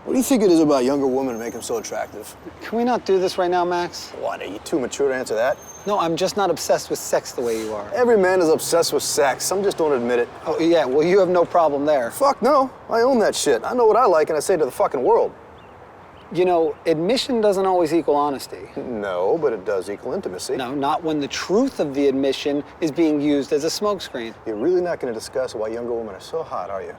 What do you think it is about younger women to make them so attractive? Can we not do this right now, Max? What, are you too mature to answer that? No, I'm just not obsessed with sex the way you are. Every man is obsessed with sex. Some just don't admit it. Oh, yeah, well, you have no problem there. Fuck no. I own that shit. I know what I like and I say it to the fucking world. You know, admission doesn't always equal honesty. No, but it does equal intimacy. No, not when the truth of the admission is being used as a smokescreen. You're really not going to discuss why younger women are so hot, are you?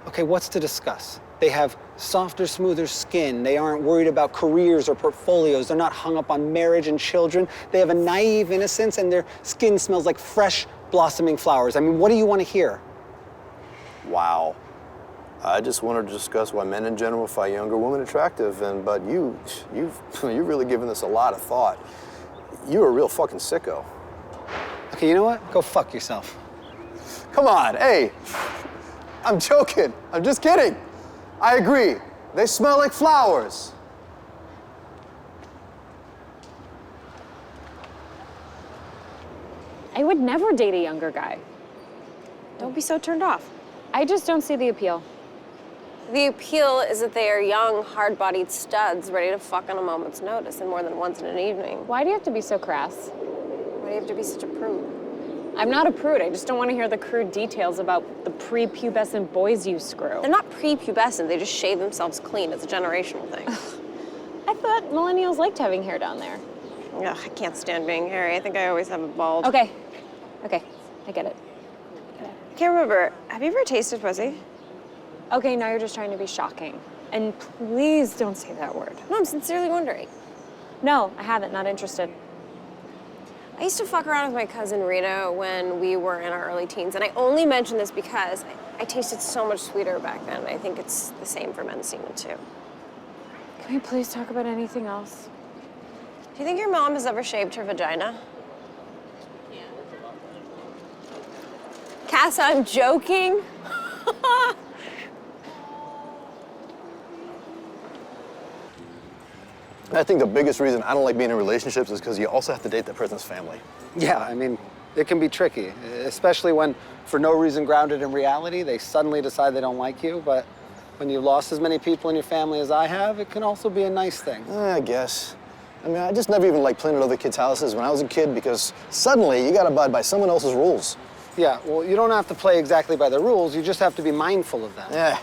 Okay, what's to discuss? They have softer, smoother skin. They aren't worried about careers or portfolios. They're not hung up on marriage and children. They have a naive innocence and their skin smells like fresh, blossoming flowers. I mean, what do you want to hear? Wow. I just wanted to discuss why men in general find younger women attractive, but you've really given this a lot of thought. You're a real fucking sicko. Okay, you know what? Go fuck yourself. Come on, hey. I'm joking. I'm just kidding. I agree. They smell like flowers. I would never date a younger guy. Don't be so turned off. I just don't see the appeal. The appeal is that they are young, hard-bodied studs ready to fuck on a moment's notice and more than once in an evening. Why do you have to be so crass? Why do you have to be such a prude? I'm not a prude. I just don't want to hear the crude details about the prepubescent boys you screw. They're not prepubescent, they just shave themselves clean. It's a generational thing. I thought millennials liked having hair down there. Ugh, I can't stand being hairy. I think I always have a bald. Okay, I get it. I can't remember. Have you ever tasted pussy? Okay, now you're just trying to be shocking. And please don't say that word. No, I'm sincerely wondering. No, I haven't, not interested. I used to fuck around with my cousin Rita when we were in our early teens, and I only mention this because I tasted so much sweeter back then. I think it's the same for men's semen too. Can we please talk about anything else? Do you think your mom has ever shaved her vagina? Yeah. Cass, I'm joking. I think the biggest reason I don't like being in relationships is because you also have to date that person's family. Yeah, I mean, it can be tricky, especially when, for no reason grounded in reality, they suddenly decide they don't like you. But when you've lost as many people in your family as I have, it can also be a nice thing. I guess. I mean, I just never even liked playing at other kids' houses when I was a kid because suddenly you gotta abide by someone else's rules. Yeah, well, you don't have to play exactly by the rules, you just have to be mindful of them. Yeah,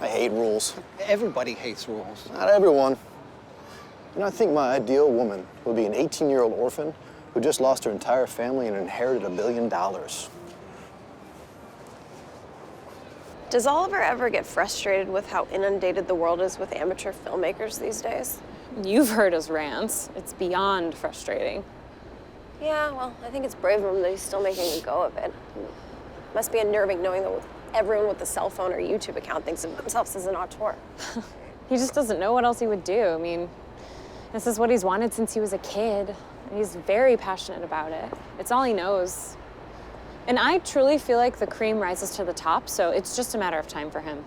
I hate rules. Everybody hates rules. Not everyone. You know, I think my ideal woman would be an 18-year-old orphan who just lost her entire family and inherited $1 billion. Does Oliver ever get frustrated with how inundated the world is with amateur filmmakers these days? You've heard his rants. It's beyond frustrating. Yeah, well, I think it's brave of him that he's still making a go of it. Must be unnerving knowing that everyone with a cell phone or YouTube account thinks of themselves as an auteur. He just doesn't know what else he would do. I mean, this is what he's wanted since he was a kid. And he's very passionate about it. It's all he knows. And I truly feel like the cream rises to the top, so it's just a matter of time for him.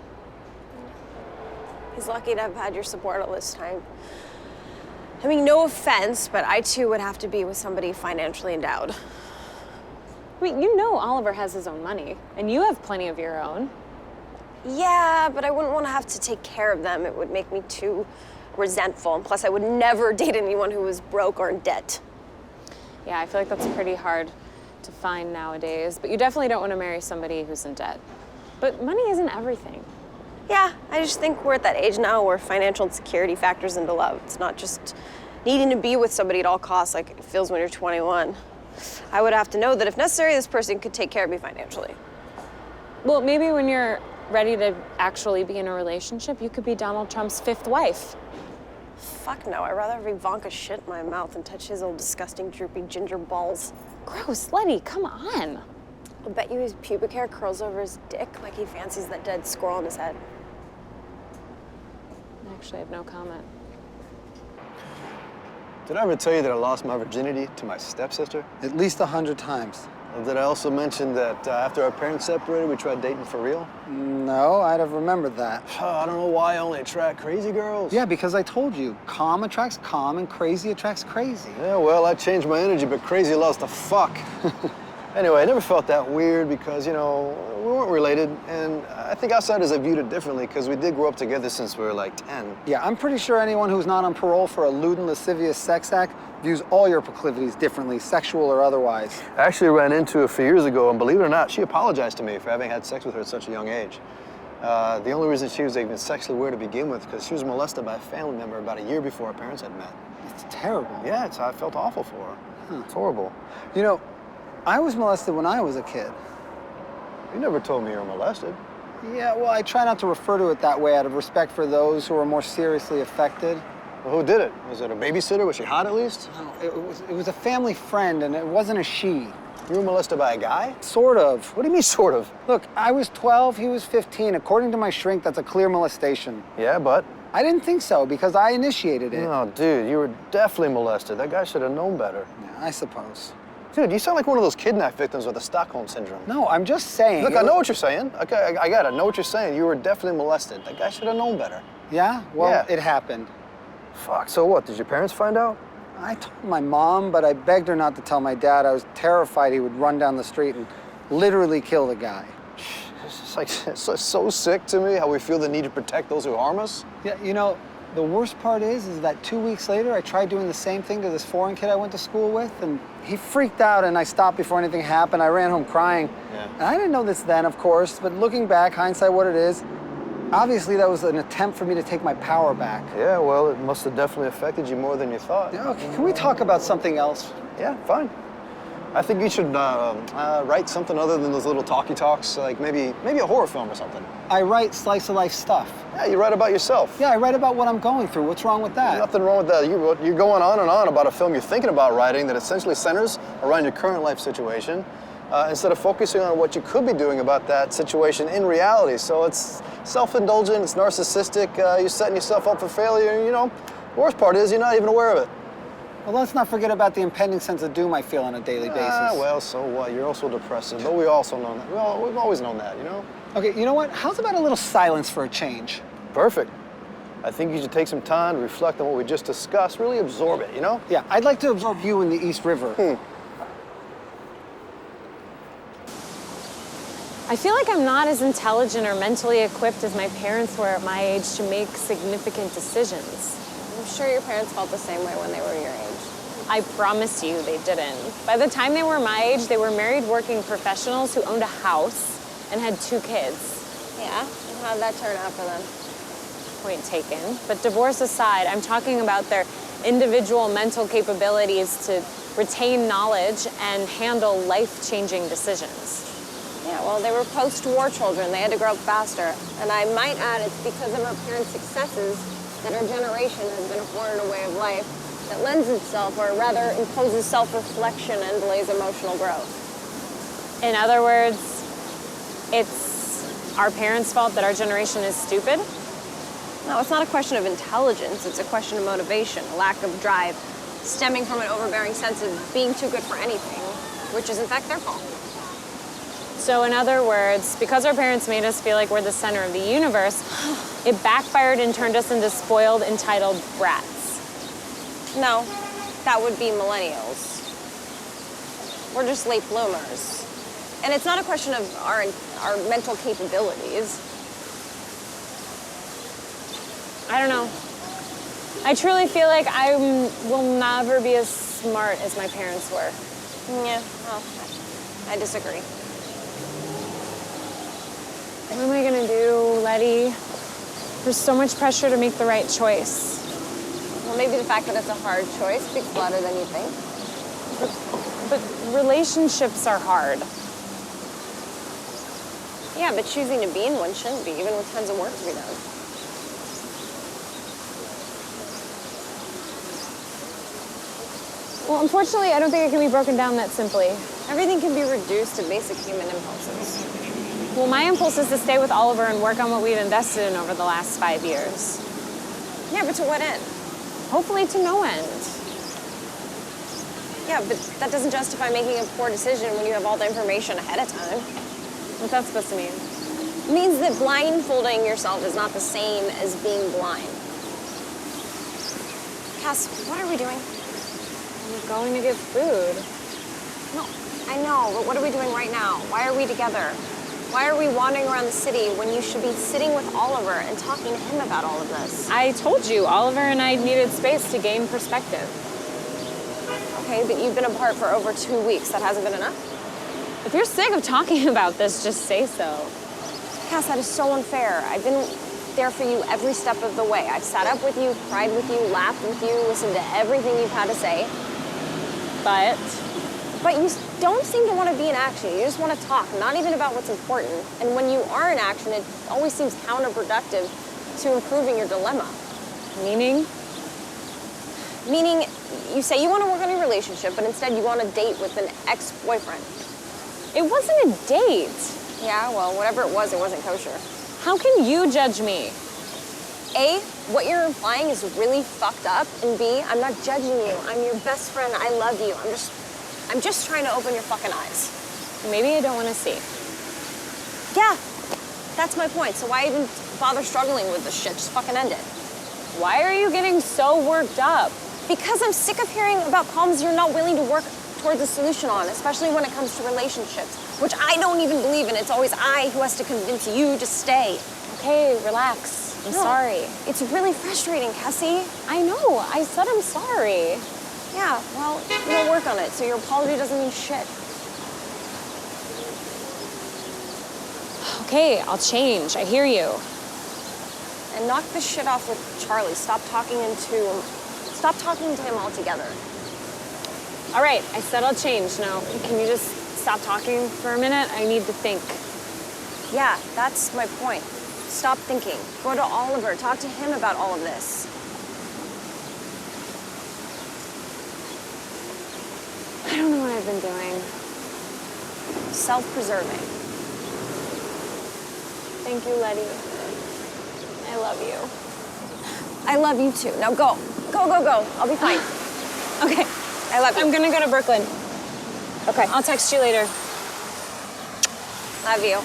He's lucky to have had your support all this time. I mean, no offense, but I too would have to be with somebody financially endowed. I mean, you know Oliver has his own money, and you have plenty of your own. Yeah, but I wouldn't want to have to take care of them. It would make me too resentful, and plus I would never date anyone who was broke or in debt. Yeah, I feel like that's pretty hard to find nowadays, but you definitely don't want to marry somebody who's in debt. But money isn't everything. Yeah, I just think we're at that age now where financial insecurity factors into love. It's not just needing to be with somebody at all costs like it feels when you're 21. I would have to know that if necessary, this person could take care of me financially. Well, maybe when you're ready to actually be in a relationship, you could be Donald Trump's fifth wife. Fuck no, I'd rather have Ivanka shit in my mouth than touch his old disgusting droopy ginger balls. Gross, Letty, come on. I'll bet you his pubic hair curls over his dick like he fancies that dead squirrel in his head. Actually, I have no comment. Did I ever tell you that I lost my virginity to my stepsister? At least 100 times. Or did I also mention that after our parents separated, we tried dating for real? No, I'd have remembered that. I don't know why I only attract crazy girls. Yeah, because I told you, calm attracts calm and crazy attracts crazy. Yeah, well, I changed my energy, but crazy loves to fuck. Anyway, I never felt that weird because, you know, we weren't related, and I think outsiders have viewed it differently because we did grow up together since we were like 10. Yeah, I'm pretty sure anyone who's not on parole for a lewd and lascivious sex act views all your proclivities differently, sexual or otherwise. I actually ran into her a few years ago, and believe it or not, she apologized to me for having had sex with her at such a young age. The only reason she was even sexually aware to begin with because she was molested by a family member about a year before our parents had met. It's terrible. Yeah, I felt awful for her. It's horrible. You know, I was molested when I was a kid. You never told me you were molested. Yeah, well, I try not to refer to it that way out of respect for those who are more seriously affected. Well, who did it? Was it a babysitter? Was she hot at least? No, it was a family friend, and it wasn't a she. You were molested by a guy? Sort of. What do you mean, sort of? Look, I was 12, he was 15. According to my shrink, that's a clear molestation. Yeah, but? I didn't think so, because I initiated it. No, dude, you were definitely molested. That guy should have known better. Yeah, I suppose. Dude, you sound like one of those kidnap victims with the Stockholm Syndrome. No, I'm just saying. Look, I know what you're saying. Okay, I got it. I know what you're saying. You were definitely molested. That guy should have known better. Yeah? Well, Yeah. it happened. Fuck, so what? Did your parents find out? I told my mom, but I begged her not to tell my dad. I was terrified he would run down the street and literally kill the guy. It's just like, it's so sick to me how we feel the need to protect those who harm us. Yeah, you know, the worst part is that 2 weeks later, I tried doing the same thing to this foreign kid I went to school with, and he freaked out, and I stopped before anything happened. I ran home crying. Yeah. And I didn't know this then, of course, but looking back, hindsight what it is, obviously that was an attempt for me to take my power back. Yeah, well, it must have definitely affected you more than you thought. Yeah, okay, can we talk about something else? Yeah, fine. I think you should write something other than those little talky talks, like maybe a horror film or something. I write slice of life stuff. Yeah, you write about yourself. Yeah, I write about what I'm going through. What's wrong with that? Nothing wrong with that. You're going on and on about a film you're thinking about writing that essentially centers around your current life situation instead of focusing on what you could be doing about that situation in reality. So it's self-indulgent, it's narcissistic, you're setting yourself up for failure, and, you know, the worst part is you're not even aware of it. Well, let's not forget about the impending sense of doom I feel on a daily basis. Well, so what? You're also depressive, but we also know that. We've always known that, you know? Okay, you know what? How's about a little silence for a change? Perfect. I think you should take some time to reflect on what we just discussed, really absorb it, you know? Yeah, I'd like to absorb you in the East River. I feel like I'm not as intelligent or mentally equipped as my parents were at my age to make significant decisions. I'm sure your parents felt the same way when they were your age. I promise you they didn't. By the time they were my age, they were married working professionals who owned a house and had 2 kids. Yeah? And how did that turn out for them? Point taken. But divorce aside, I'm talking about their individual mental capabilities to retain knowledge and handle life-changing decisions. Yeah, well, they were post-war children. They had to grow up faster. And I might add, it's because of our parents' successes that our generation has been afforded a way of life that lends itself, or rather imposes self-reflection and delays emotional growth. In other words, it's our parents' fault that our generation is stupid? No, it's not a question of intelligence. It's a question of motivation, a lack of drive, stemming from an overbearing sense of being too good for anything, which is in fact their fault. So in other words, because our parents made us feel like we're the center of the universe, it backfired and turned us into spoiled, entitled brats. No, that would be millennials. We're just late bloomers. And it's not a question of our mental capabilities. I don't know. I truly feel like I will never be as smart as my parents were. Yeah, well, I disagree. What am I gonna do, Letty? There's so much pressure to make the right choice. Well, maybe the fact that it's a hard choice speaks louder than you think. But relationships are hard. Yeah, but choosing to be in one shouldn't be, even with tons of work to be done. Well, unfortunately, I don't think it can be broken down that simply. Everything can be reduced to basic human impulses. Well, my impulse is to stay with Oliver and work on what we've invested in over the last 5 years. Yeah, but to what end? Hopefully to no end. Yeah, but that doesn't justify making a poor decision when you have all the information ahead of time. What's that supposed to mean? It means that blindfolding yourself is not the same as being blind. Cass, what are we doing? We're going to get food. No, I know, but what are we doing right now? Why are we together? Why are we wandering around the city when you should be sitting with Oliver and talking to him about all of this? I told you, Oliver and I needed space to gain perspective. Okay, but you've been apart for over 2 weeks. That hasn't been enough? If you're sick of talking about this, just say so. Cass, that is so unfair. I've been there for you every step of the way. I've sat up with you, cried with you, laughed with you, listened to everything you've had to say. But you don't seem to want to be in action. You just want to talk, not even about what's important. And when you are in action, it always seems counterproductive to improving your dilemma. Meaning? Meaning, you say you want to work on your relationship, but instead you want to date with an ex-boyfriend. It wasn't a date. Yeah, well, whatever it wasn't kosher. How can you judge me? A, what you're implying is really fucked up, and B, I'm not judging you. I'm your best friend. I love you. I'm just trying to open your fucking eyes. Maybe I don't want to see. Yeah, that's my point. So why even bother struggling with this shit? Just fucking end it. Why are you getting so worked up? Because I'm sick of hearing about problems you're not willing to work towards a solution on, especially when it comes to relationships, which I don't even believe in. It's always I who has to convince you to stay. Okay, relax. I'm sorry. It's really frustrating, Cassie. I know. I said I'm sorry. Yeah, well, you'll work on it, so your apology doesn't mean shit. Okay, I'll change. I hear you. And knock this shit off with Charlie. Stop talking to him altogether. All right, I said I'll change. Now, can you just stop talking for a minute? I need to think. Yeah, that's my point. Stop thinking. Go to Oliver. Talk to him about all of this. I don't know what I've been doing. Self-preserving. Thank you, Letty. I love you. I love you too. Now go. Go, go, go. I'll be fine. Okay. I love you. I'm gonna go to Brooklyn. Okay. I'll text you later. Love you.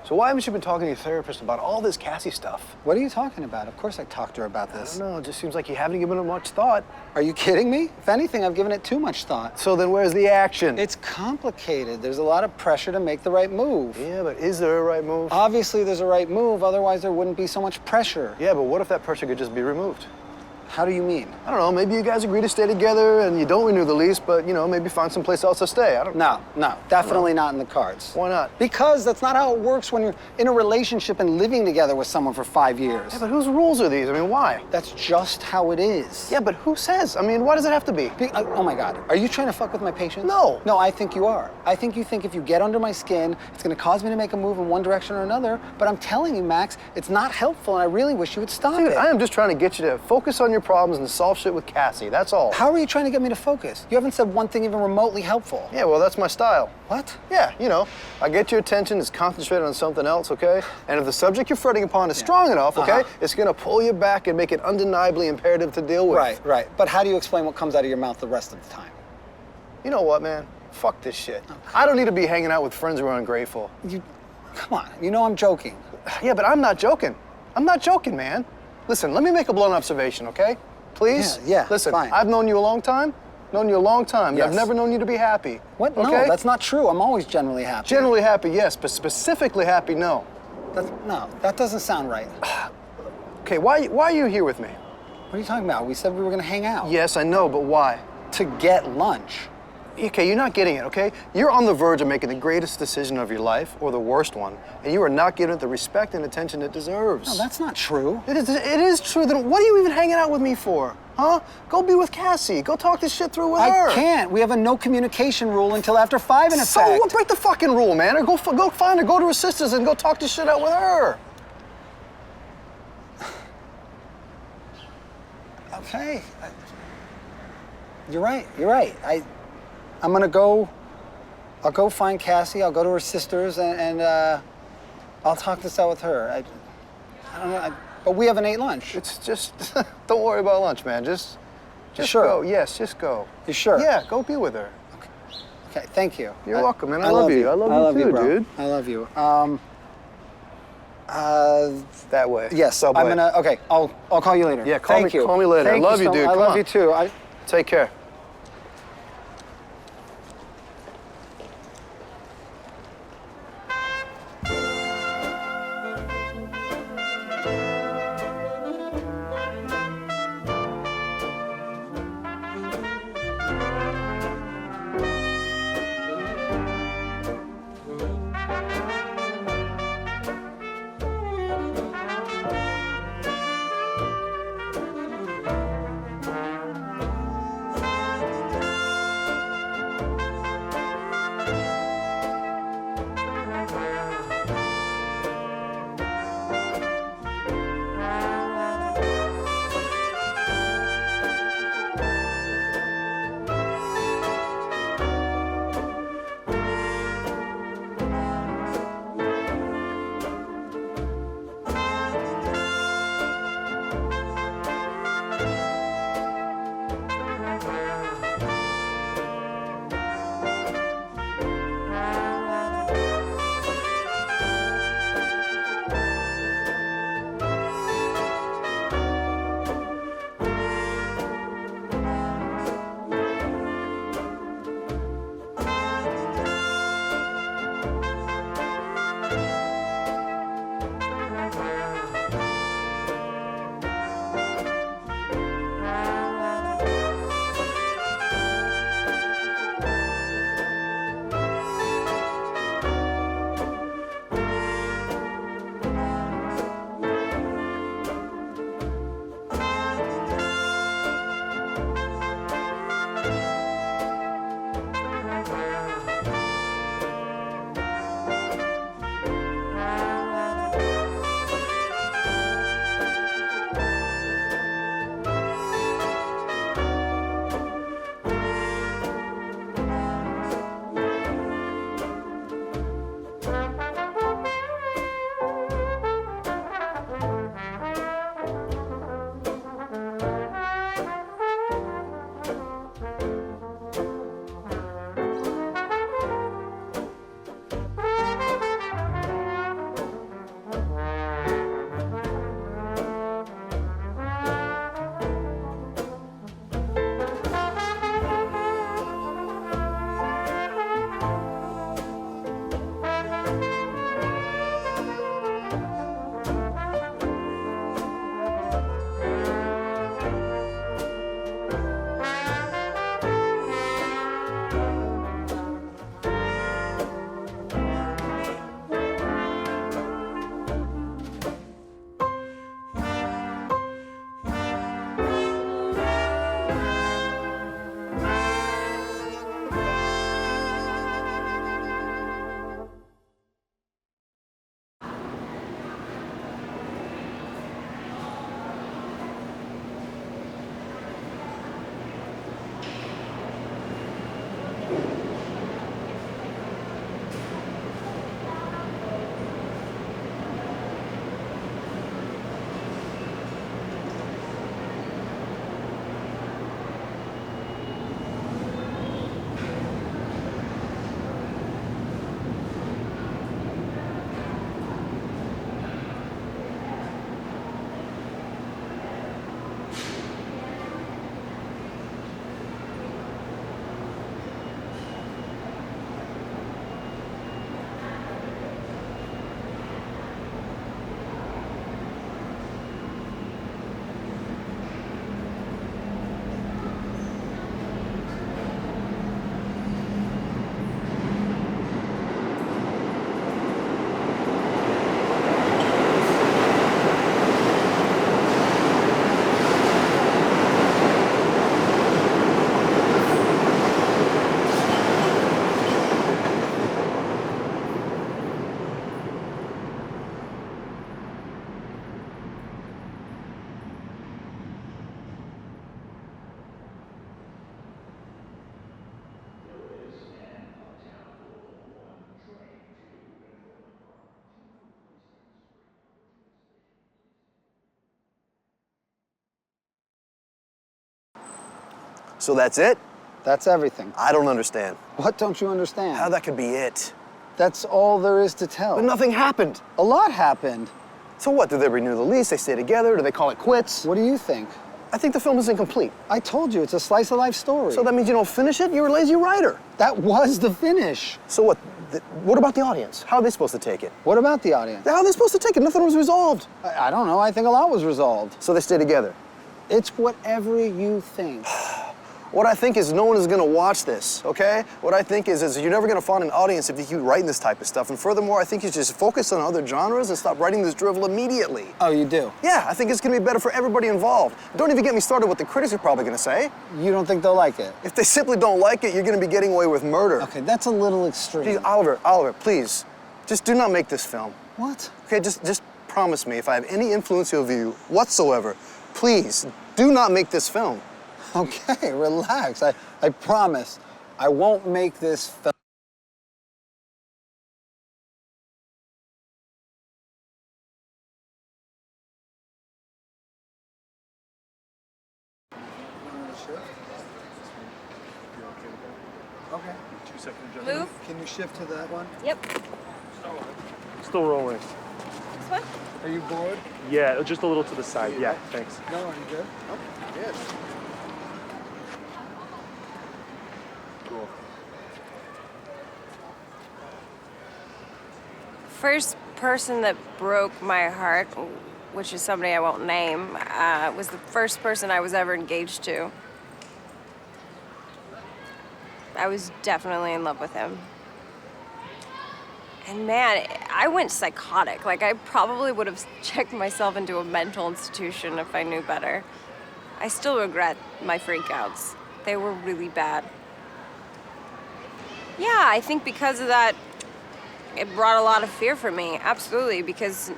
So why haven't you been talking to your therapist about all this Cassie stuff? What are you talking about? Of course I talked to her about I this. don't know, it just seems like you haven't given it much thought. Are you kidding me? If anything, I've given it too much thought. So then where's the action? It's complicated. There's a lot of pressure to make the right move. Yeah, but is there a right move? Obviously, there's a right move, otherwise there wouldn't be so much pressure. Yeah, but what if that pressure could just be removed? How do you mean? I don't know, maybe you guys agree to stay together and you don't renew the lease, but, you know, maybe find someplace else to stay. I don't know. No, definitely not in the cards. Why not? Because that's not how it works when you're in a relationship and living together with someone for 5 years. Yeah, but whose rules are these? I mean, why? That's just how it is. Yeah, but who says? I mean, why does it have to be? Oh my God, are you trying to fuck with my patience? No. No, I think you are. I think you think if you get under my skin, it's gonna cause me to make a move in one direction or another, but I'm telling you, Max, it's not helpful and I really wish you would stop Dude, it. I am just trying to get you to focus on your problems and solve shit with Cassie, that's all. How are you trying to get me to focus? You haven't said one thing even remotely helpful. Yeah, well, that's my style. What? Yeah, you know, I get your attention, it's concentrated on something else, okay? And if the subject you're fretting upon is strong enough, okay, it's gonna pull you back and make it undeniably imperative to deal with. Right. But how do you explain what comes out of your mouth the rest of the time? You know what, man? Fuck this shit. I don't need to be hanging out with friends who are ungrateful. Come on, you know I'm joking. Yeah, but I'm not joking. I'm not joking, man. Listen, let me make a blunt observation, okay? Please? Yeah, Listen, fine. I've known you a long time. Yes. I've never known you to be happy. What? Okay? No, that's not true. I'm always generally happy. Generally happy, yes, but specifically happy, no. No, that doesn't sound right. Okay, why are you here with me? What are you talking about? We said we were gonna hang out. Yes, I know, but why? To get lunch. Okay, you're not getting it, okay? You're on the verge of making the greatest decision of your life, or the worst one, and you are not giving it the respect and attention it deserves. No, that's not true. It is true. Then what are you even hanging out with me for? Huh? Go be with Cassie. Go talk this shit through with her. I can't. We have a no communication rule until after 5 in effect. So what? Break the fucking rule, man. Or go find her, go to her sister's and go talk this shit out with her. Okay. You're right. I'm gonna go. I'll go find Cassie. I'll go to her sister's and I'll talk this out with her. I don't know. But we haven't ate lunch. It's just don't worry about lunch, man. Just sure? go. Yes, just go. You sure? Yeah, go be with her. Okay. Thank you. You're welcome, man. I love you. I love you too, bro. dude. I love you. That way. Yes. Subway. I'm gonna. Okay. I'll call you later. Yeah, call Thank me. you. Call me later. Thank Love you, so dude. I Come love on. you too. Take care. So that's it? That's everything. I don't understand. What don't you understand? How that could be it. That's all there is to tell. But nothing happened. A lot happened. So what, do they renew the lease, they stay together, do they call it quits? What do you think? I think the film is incomplete. I told you, it's a slice of life story. So that means you don't finish it? You're a lazy writer. That was the finish. So what, what about the audience? How are they supposed to take it? What about the audience? How are they supposed to take it? Nothing was resolved. I don't know, I think a lot was resolved. So they stay together. It's whatever you think. What I think is no one is gonna watch this, okay? What I think is you're never gonna find an audience if you keep writing this type of stuff. And furthermore, I think you just focus on other genres and stop writing this drivel immediately. Oh, you do? Yeah, I think it's gonna be better for everybody involved. Don't even get me started what the critics are probably gonna say. You don't think they'll like it? If they simply don't like it, you're gonna be getting away with murder. Okay, that's a little extreme. Please, Oliver, please, just do not make this film. What? Okay, just promise me if I have any influence over you whatsoever, please do not make this film. Okay, relax. I promise I won't make this film. Okay. 2 second adjustment. Move. Can you shift to that one? Yep. Still rolling. This one? Are you bored? Yeah, just a little to the side. Yeah, thanks. No, are you good? Yes. Cool. First person that broke my heart, which is somebody I won't name, was the first person I was ever engaged to. I was definitely in love with him. And man, I went psychotic. Like, I probably would have checked myself into a mental institution if I knew better. I still regret my freakouts. They were really bad. Yeah, I think because of that, it brought a lot of fear for me, absolutely, because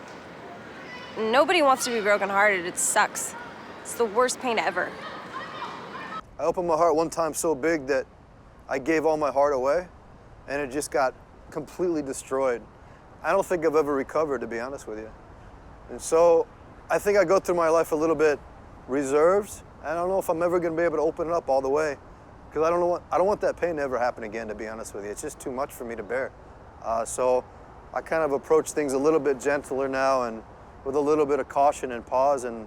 nobody wants to be brokenhearted. It sucks. It's the worst pain ever. I opened my heart one time so big that I gave all my heart away, and it just got completely destroyed. I don't think I've ever recovered, to be honest with you. And so I think I go through my life a little bit reserved. I don't know if I'm ever gonna be able to open it up all the way, because I don't want that pain to ever happen again, to be honest with you. It's just too much for me to bear. So I kind of approach things a little bit gentler now and with a little bit of caution and pause, and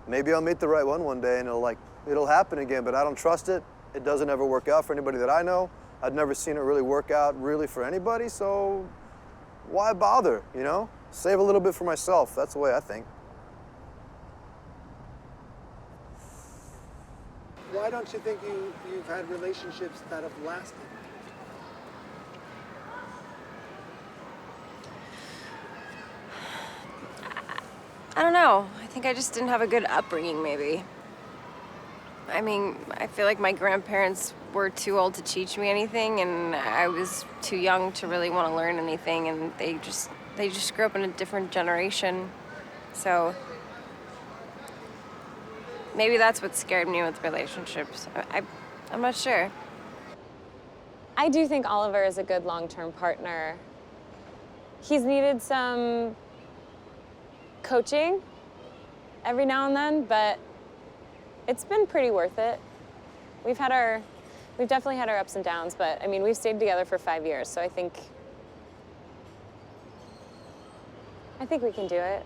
maybe I'll meet the right one day and it'll happen again, but I don't trust it. It doesn't ever work out for anybody that I know. I've never seen it really work out really for anybody, so why bother, you know? Save a little bit for myself. That's the way I think. Why don't you think you've had relationships that have lasted? I don't know. I think I just didn't have a good upbringing, maybe. I mean, I feel like my grandparents were too old to teach me anything, and I was too young to really want to learn anything, and they just grew up in a different generation. So maybe that's what scared me with relationships. I'm not sure. I do think Oliver is a good long-term partner. He's needed some coaching every now and then, but it's been pretty worth it. We've definitely had our ups and downs, but I mean, we've stayed together for 5 years, so I think we can do it.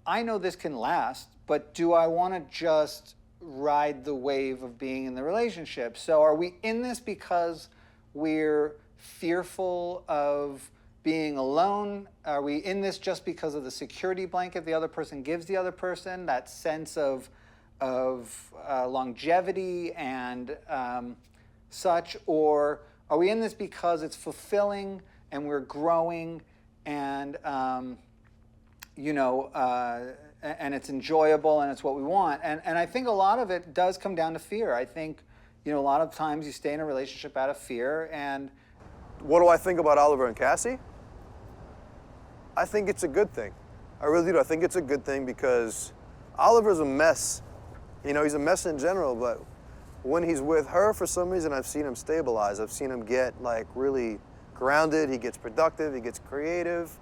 I know this can last, but do I want to just ride the wave of being in the relationship? So are we in this because we're fearful of being alone? Are we in this just because of the security blanket the other person gives the other person, that sense of longevity and such? Or are we in this because it's fulfilling and we're growing and and it's enjoyable and it's what we want? And I think a lot of it does come down to fear. I think, a lot of times you stay in a relationship out of fear. And what do I think about Oliver and Cassie? I think it's a good thing. I really do. I think it's a good thing because Oliver's a mess. He's a mess in general, but when he's with her, for some reason, I've seen him stabilize. I've seen him get really grounded. He gets productive. He gets creative.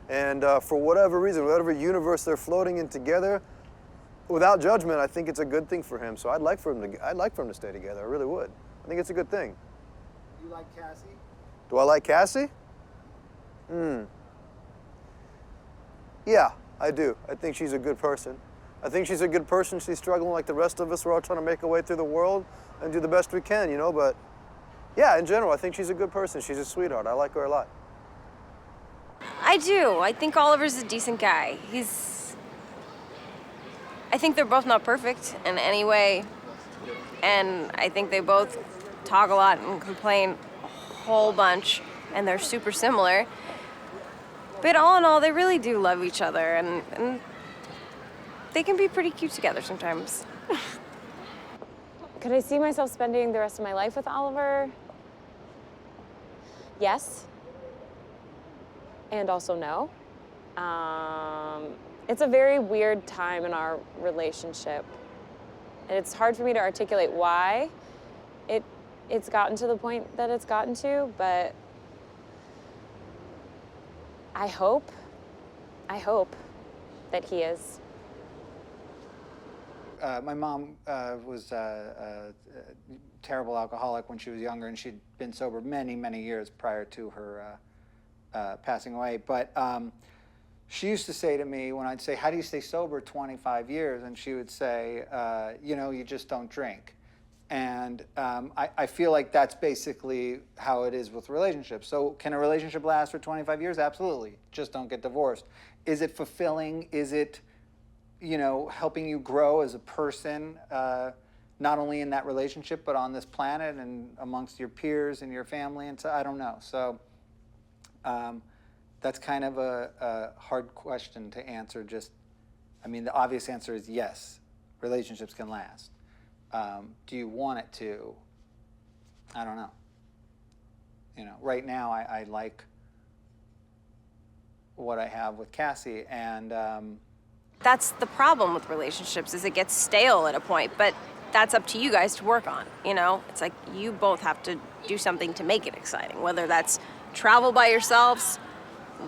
And for whatever reason, whatever universe they're floating in together, without judgment, I think it's a good thing for him. So I'd like for him to stay together. I really would. I think it's a good thing. You like Cassie? Do I like Cassie? Yeah, I do. I think she's a good person. I think she's a good person. She's struggling like the rest of us. We're all trying to make our way through the world and do the best we can, you know, but yeah, in general, I think she's a good person. She's a sweetheart. I like her a lot. I do. I think Oliver's a decent guy. I think they're both not perfect in any way, and I think they both talk a lot and complain a whole bunch, and they're super similar. But all in all, they really do love each other, and they can be pretty cute together sometimes. Could I see myself spending the rest of my life with Oliver? Yes. And also no. It's a very weird time in our relationship. And it's hard for me to articulate why it's gotten to the point that it's gotten to, but I hope that he is. My mom was a terrible alcoholic when she was younger, and she'd been sober many, many years prior to her passing away. But she used to say to me when I'd say, "How do you stay sober 25 years?" And she would say, "You know, you just don't drink." And I feel like that's basically how it is with relationships. So can a relationship last for 25 years? Absolutely. Just don't get divorced. Is it fulfilling? Is it, you know, helping you grow as a person, not only in that relationship, but on this planet and amongst your peers and your family? And so I don't know. So that's kind of a hard question to answer. I mean, the obvious answer is yes, relationships can last. Do you want it to? I don't know. You know, right now I like what I have with Cassie, and That's the problem with relationships, is it gets stale at a point, but that's up to you guys to work on, you know? It's like you both have to do something to make it exciting, whether that's travel by yourselves,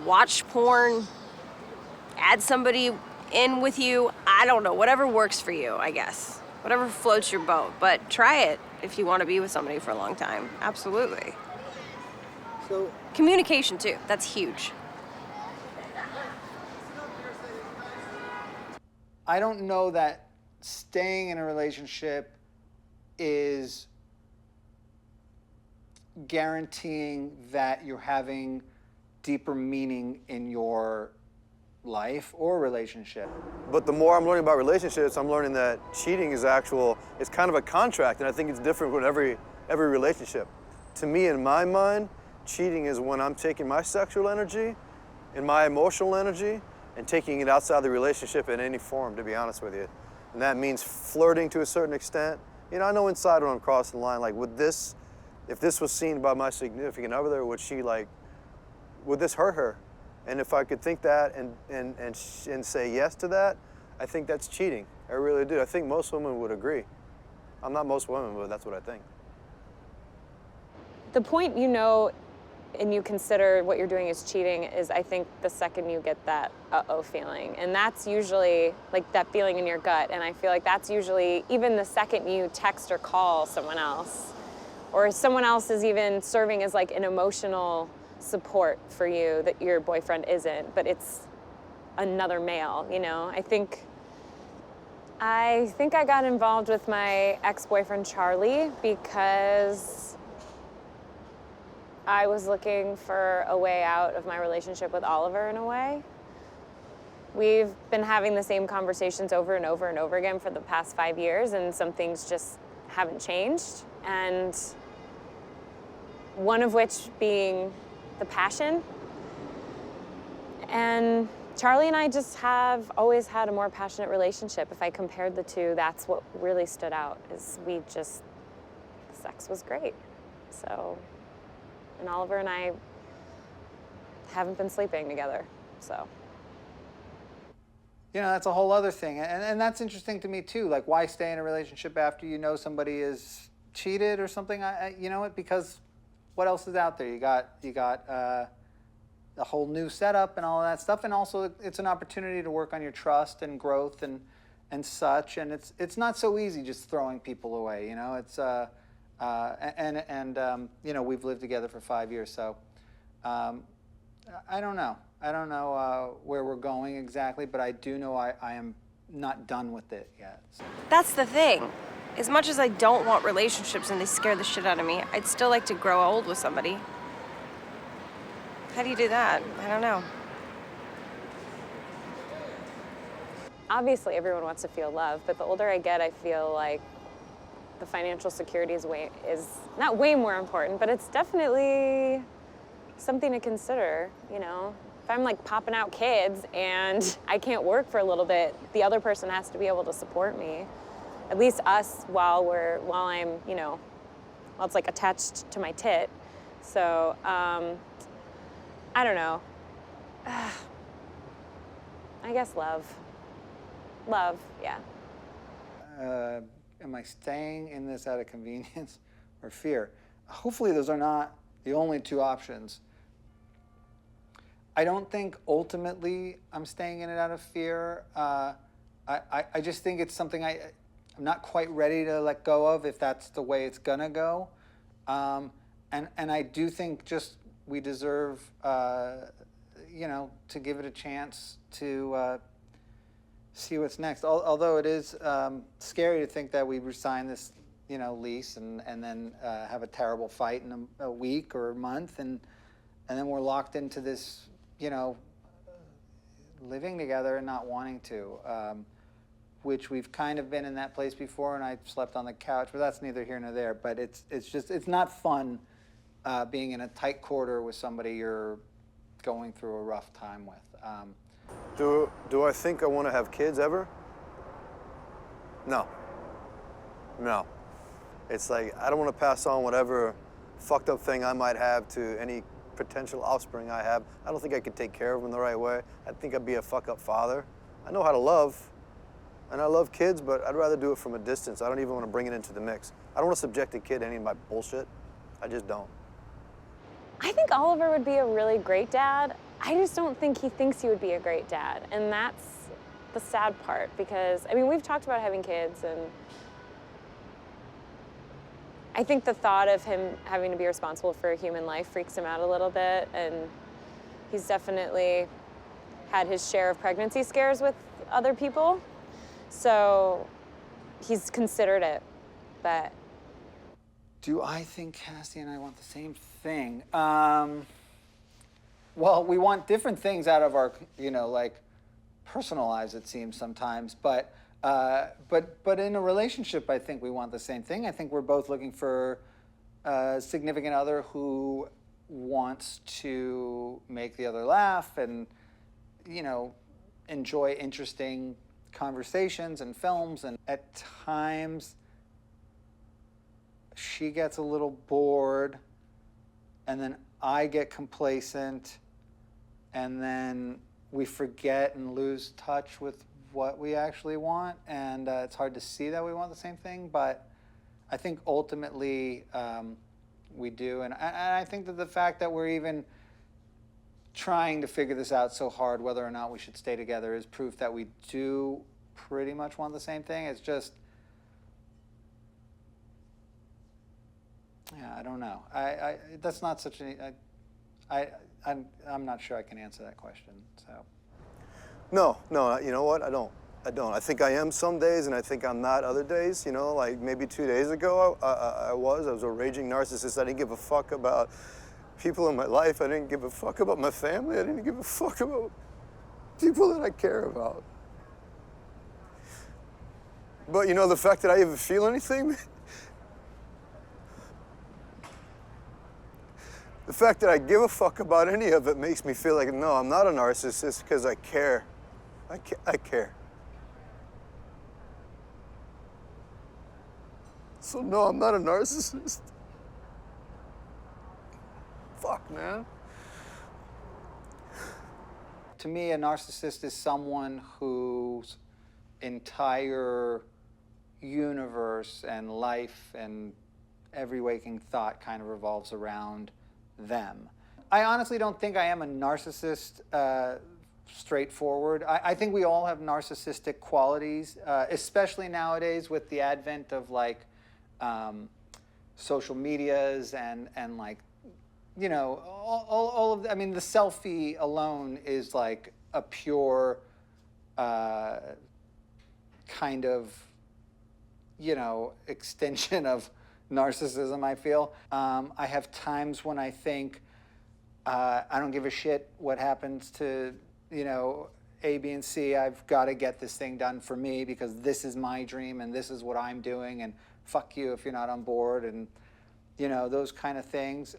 watch porn, add somebody in with you, I don't know, whatever works for you, I guess. Whatever floats your boat, but try it if you want to be with somebody for a long time, absolutely. so Communication too, that's huge. I don't know that staying in a relationship is guaranteeing that you're having deeper meaning in your life or relationship. But the more I'm learning about relationships, I'm learning that cheating is it's kind of a contract, and I think it's different with every relationship. To me, in my mind, cheating is when I'm taking my sexual energy and my emotional energy and taking it outside the relationship in any form, to be honest with you. And that means flirting to a certain extent. You know, I know inside when I'm crossing the line, like, if this was seen by my significant other, would this hurt her? And if I could think that and say yes to that, I think that's cheating. I really do. I think most women would agree. I'm not most women, but that's what I think. The point, you know, and you consider what you're doing is cheating is, I think, the second you get that uh-oh feeling. And that's usually like that feeling in your gut. And I feel like that's usually even the second you text or call someone else, or someone else is even serving as like an emotional support for you that your boyfriend isn't, but it's another male, you know? I think I got involved with my ex-boyfriend Charlie because I was looking for a way out of my relationship with Oliver in a way. We've been having the same conversations over and over and over again for the past 5 years, and some things just haven't changed. And one of which being the passion. And Charlie and I just have always had a more passionate relationship. If I compared the two, that's what really stood out, is sex was great. So, and Oliver and I haven't been sleeping together, so. You know, that's a whole other thing. And that's interesting to me too. Like, why stay in a relationship after you know somebody is cheated or something? You know what, because what else is out there? You got a whole new setup and all of that stuff, and also it's an opportunity to work on your trust and growth, and and such, and it's not so easy just throwing people away, you know. It's you know, we've lived together for 5 years, so I don't know. I don't know where we're going exactly, but I do know I am not done with it yet. So. That's the thing. As much as I don't want relationships and they scare the shit out of me, I'd still like to grow old with somebody. How do you do that? I don't know. Obviously, everyone wants to feel love, but the older I get, I feel like the financial security is not way more important, but it's definitely something to consider, you know? If I'm like popping out kids and I can't work for a little bit, the other person has to be able to support me. At least us while I'm, you know, while it's like attached to my tit. So, I don't know. I guess love. Love, yeah. Am I staying in this out of convenience or fear? Hopefully those are not the only two options. I don't think ultimately I'm staying in it out of fear. I just think it's something I'm not quite ready to let go of if that's the way it's gonna go. And I do think just we deserve, you know, to give it a chance to see what's next. Although it is scary to think that we resign this, you know, lease and then have a terrible fight in a week or a month, and then we're locked into this, you know, living together and not wanting to, which we've kind of been in that place before, and I slept on the couch, but that's neither here nor there. But it's not fun being in a tight quarter with somebody you're going through a rough time with. Do I think I want to have kids ever? No. No. It's like, I don't want to pass on whatever fucked up thing I might have to any potential offspring I have. I don't think I could take care of them the right way. I think I'd be a fuck up father. I know how to love, and I love kids, but I'd rather do it from a distance. I don't even want to bring it into the mix. I don't want to subject a kid to any of my bullshit. I just don't. I think Oliver would be a really great dad. I just don't think he thinks he would be a great dad. And that's the sad part, because, I mean, we've talked about having kids, and I think the thought of him having to be responsible for a human life freaks him out a little bit, and he's definitely had his share of pregnancy scares with other people. So he's considered it, but. Do I think Cassie and I want the same thing? Well, we want different things out of our, you know, like personal lives, it seems sometimes. But in a relationship, I think we want the same thing. I think we're both looking for a significant other who wants to make the other laugh and, you know, enjoy interesting conversations and films. And at times, she gets a little bored, and then I get complacent, and then we forget and lose touch with what we actually want, and it's hard to see that we want the same thing, but I think ultimately we do, and I think that the fact that we're even trying to figure this out so hard, whether or not we should stay together, is proof that we do pretty much want the same thing. It's just, yeah, I don't know. That's not such an. I'm not sure I can answer that question. So. No, you know what? I don't. I think I am some days, and I think I'm not other days. You know, like maybe 2 days ago, I was a raging narcissist. I didn't give a fuck about people in my life. I didn't give a fuck about my family. I didn't give a fuck about people that I care about. But you know, the fact that I even feel anything, the fact that I give a fuck about any of it makes me feel like, no, I'm not a narcissist, because I care. I care. So no, I'm not a narcissist. Fuck, man. To me, a narcissist is someone whose entire universe and life and every waking thought kind of revolves around them. I honestly don't think I am a narcissist straightforward. I think we all have narcissistic qualities, especially nowadays with the advent of like social medias and like, you know, all of, I mean, the selfie alone is like a pure kind of, you know, extension of narcissism, I feel. I have times when I think, I don't give a shit what happens to, you know, A, B, and C. I've got to get this thing done for me because this is my dream and this is what I'm doing, and fuck you if you're not on board, and, you know, those kind of things.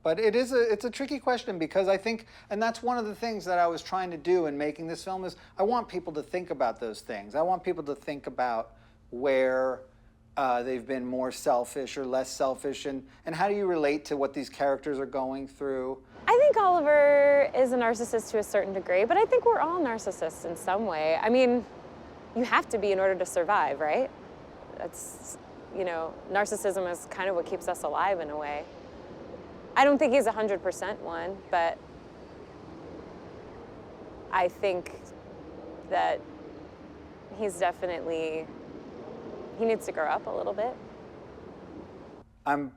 But it's a tricky question because I think, and that's one of the things that I was trying to do in making this film, is I want people to think about those things. I want people to think about where they've been more selfish or less selfish, and how do you relate to what these characters are going through. I think Oliver is a narcissist to a certain degree, but I think we're all narcissists in some way. I mean, you have to be in order to survive, right? That's, you know, narcissism is kind of what keeps us alive in a way. I don't think he's 100% one, but I think that he's definitely, he needs to grow up a little bit. I'm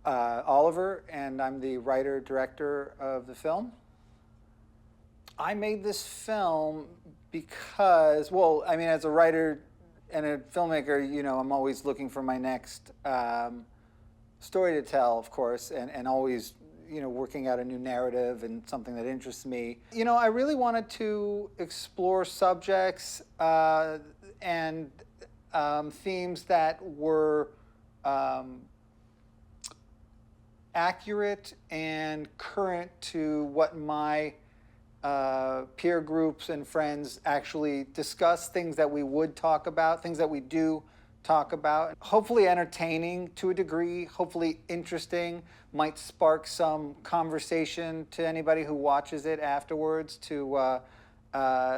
Oliver, and I'm the writer-director of the film. I made this film because, well, I mean, as a writer and a filmmaker, you know, I'm always looking for my next story to tell, of course, and always, you know, working out a new narrative and something that interests me. You know, I really wanted to explore subjects and themes that were accurate and current to what my peer groups and friends actually discuss, things that we would talk about, things that we do talk about. Hopefully entertaining to a degree, hopefully interesting, might spark some conversation to anybody who watches it afterwards, to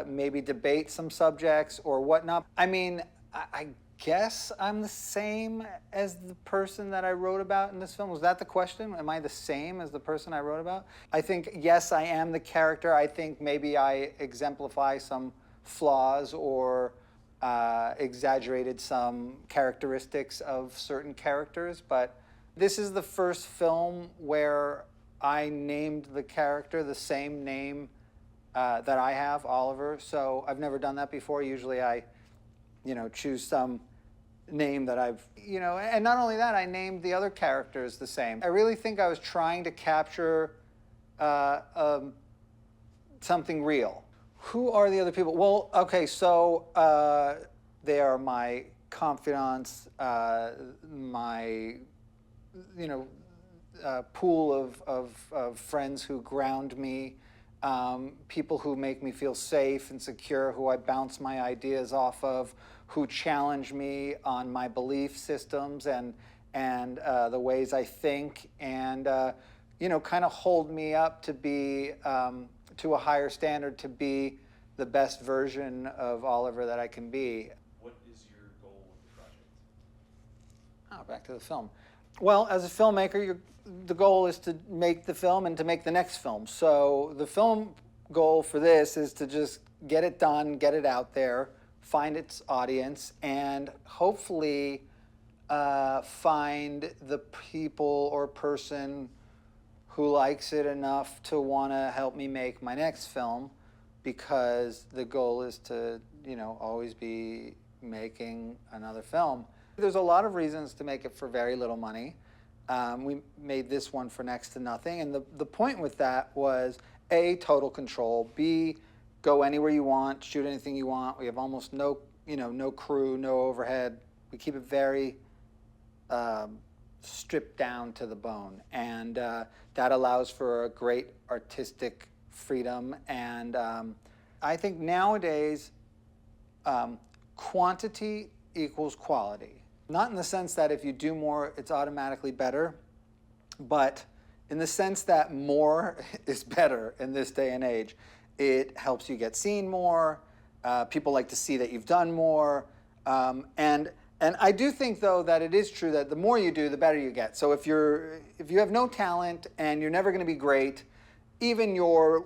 maybe debate some subjects or whatnot. I mean, I guess I'm the same as the person that I wrote about in this film. Was that the question? Am I the same as the person I wrote about? I think, yes, I am the character. I think maybe I exemplify some flaws or exaggerated some characteristics of certain characters, but this is the first film where I named the character the same name that I have, Oliver. So I've never done that before. Usually I, you know, choose some name that I've, you know, and not only that, I named the other characters the same. I really think I was trying to capture something real. Who are the other people? Well, okay, so they are my confidants, my, you know, pool of friends who ground me, people who make me feel safe and secure, who I bounce my ideas off of, who challenge me on my belief systems and the ways I think, and you know, kind of hold me up to be to a higher standard, to be the best version of Oliver that I can be. What is your goal with the project? Oh, back to the film. Well, as a filmmaker, the goal is to make the film and to make the next film. So the film goal for this is to just get it done, get it out there, find its audience, and hopefully find the people or person who likes it enough to want to help me make my next film, because the goal is to, you know, always be making another film. There's a lot of reasons to make it for very little money. We made this one for next to nothing, and the point with that was A, total control, B, go anywhere you want, shoot anything you want. We have almost no, you know, no crew, no overhead. We keep it very stripped down to the bone, and that allows for a great artistic freedom. And I think nowadays quantity equals quality. Not in the sense that if you do more, it's automatically better, but in the sense that more is better in this day and age. It helps you get seen more. People like to see that you've done more. And I do think, though, that it is true that the more you do, the better you get. So if you have no talent and you're never going to be great, even your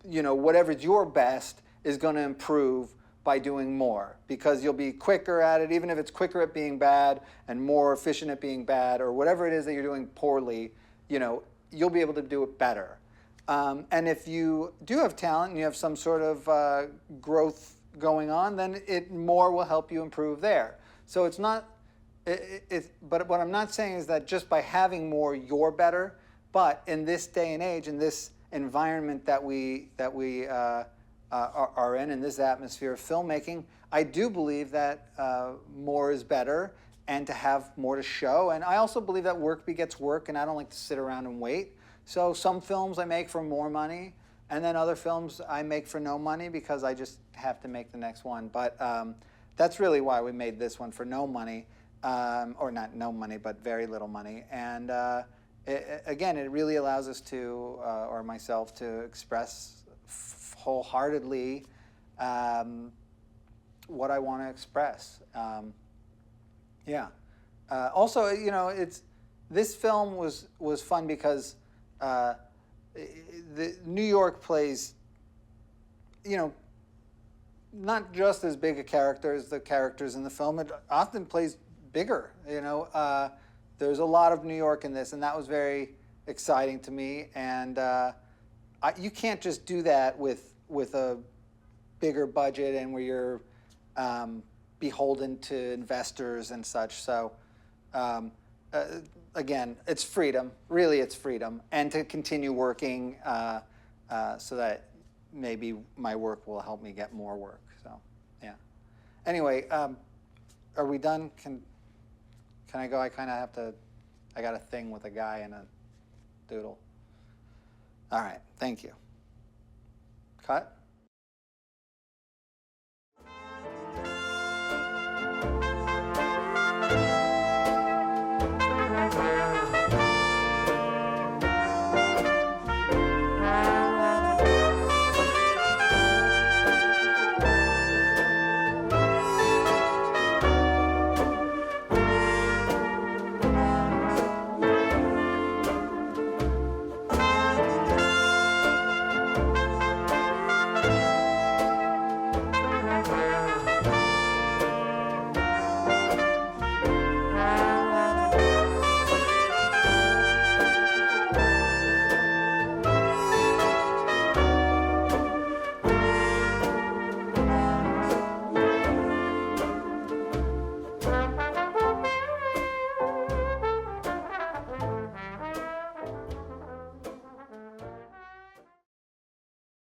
whatever's your best is going to improve by doing more, because you'll be quicker at it, even if it's quicker at being bad and more efficient at being bad, or whatever it is that you're doing poorly, you'll be able to do it better. And if you do have talent and you have some sort of growth going on, then more will help you improve there. So it's not, but what I'm not saying is that just by having more, you're better. But in this day and age, in this environment that we are in this atmosphere of filmmaking, I do believe that more is better, and to have more to show. And I also believe that work begets work, and I don't like to sit around and wait. So some films I make for more money, and then other films I make for no money because I just have to make the next one. But that's really why we made this one, for no money, or not no money, but very little money. And again, it really allows us to, or myself, to express wholeheartedly what I want to express. Also, this film was fun because the New York plays, not just as big a character as the characters in the film. It often plays bigger. There's a lot of New York in this, and that was very exciting to me. And you can't just do that with a bigger budget and where you're beholden to investors and such. So again, it's freedom. Really, it's freedom. And to continue working so that maybe my work will help me get more work. So, yeah. Anyway, are we done? Can I go? I kind of have to, I got a thing with a guy and a doodle. All right, thank you. Cut?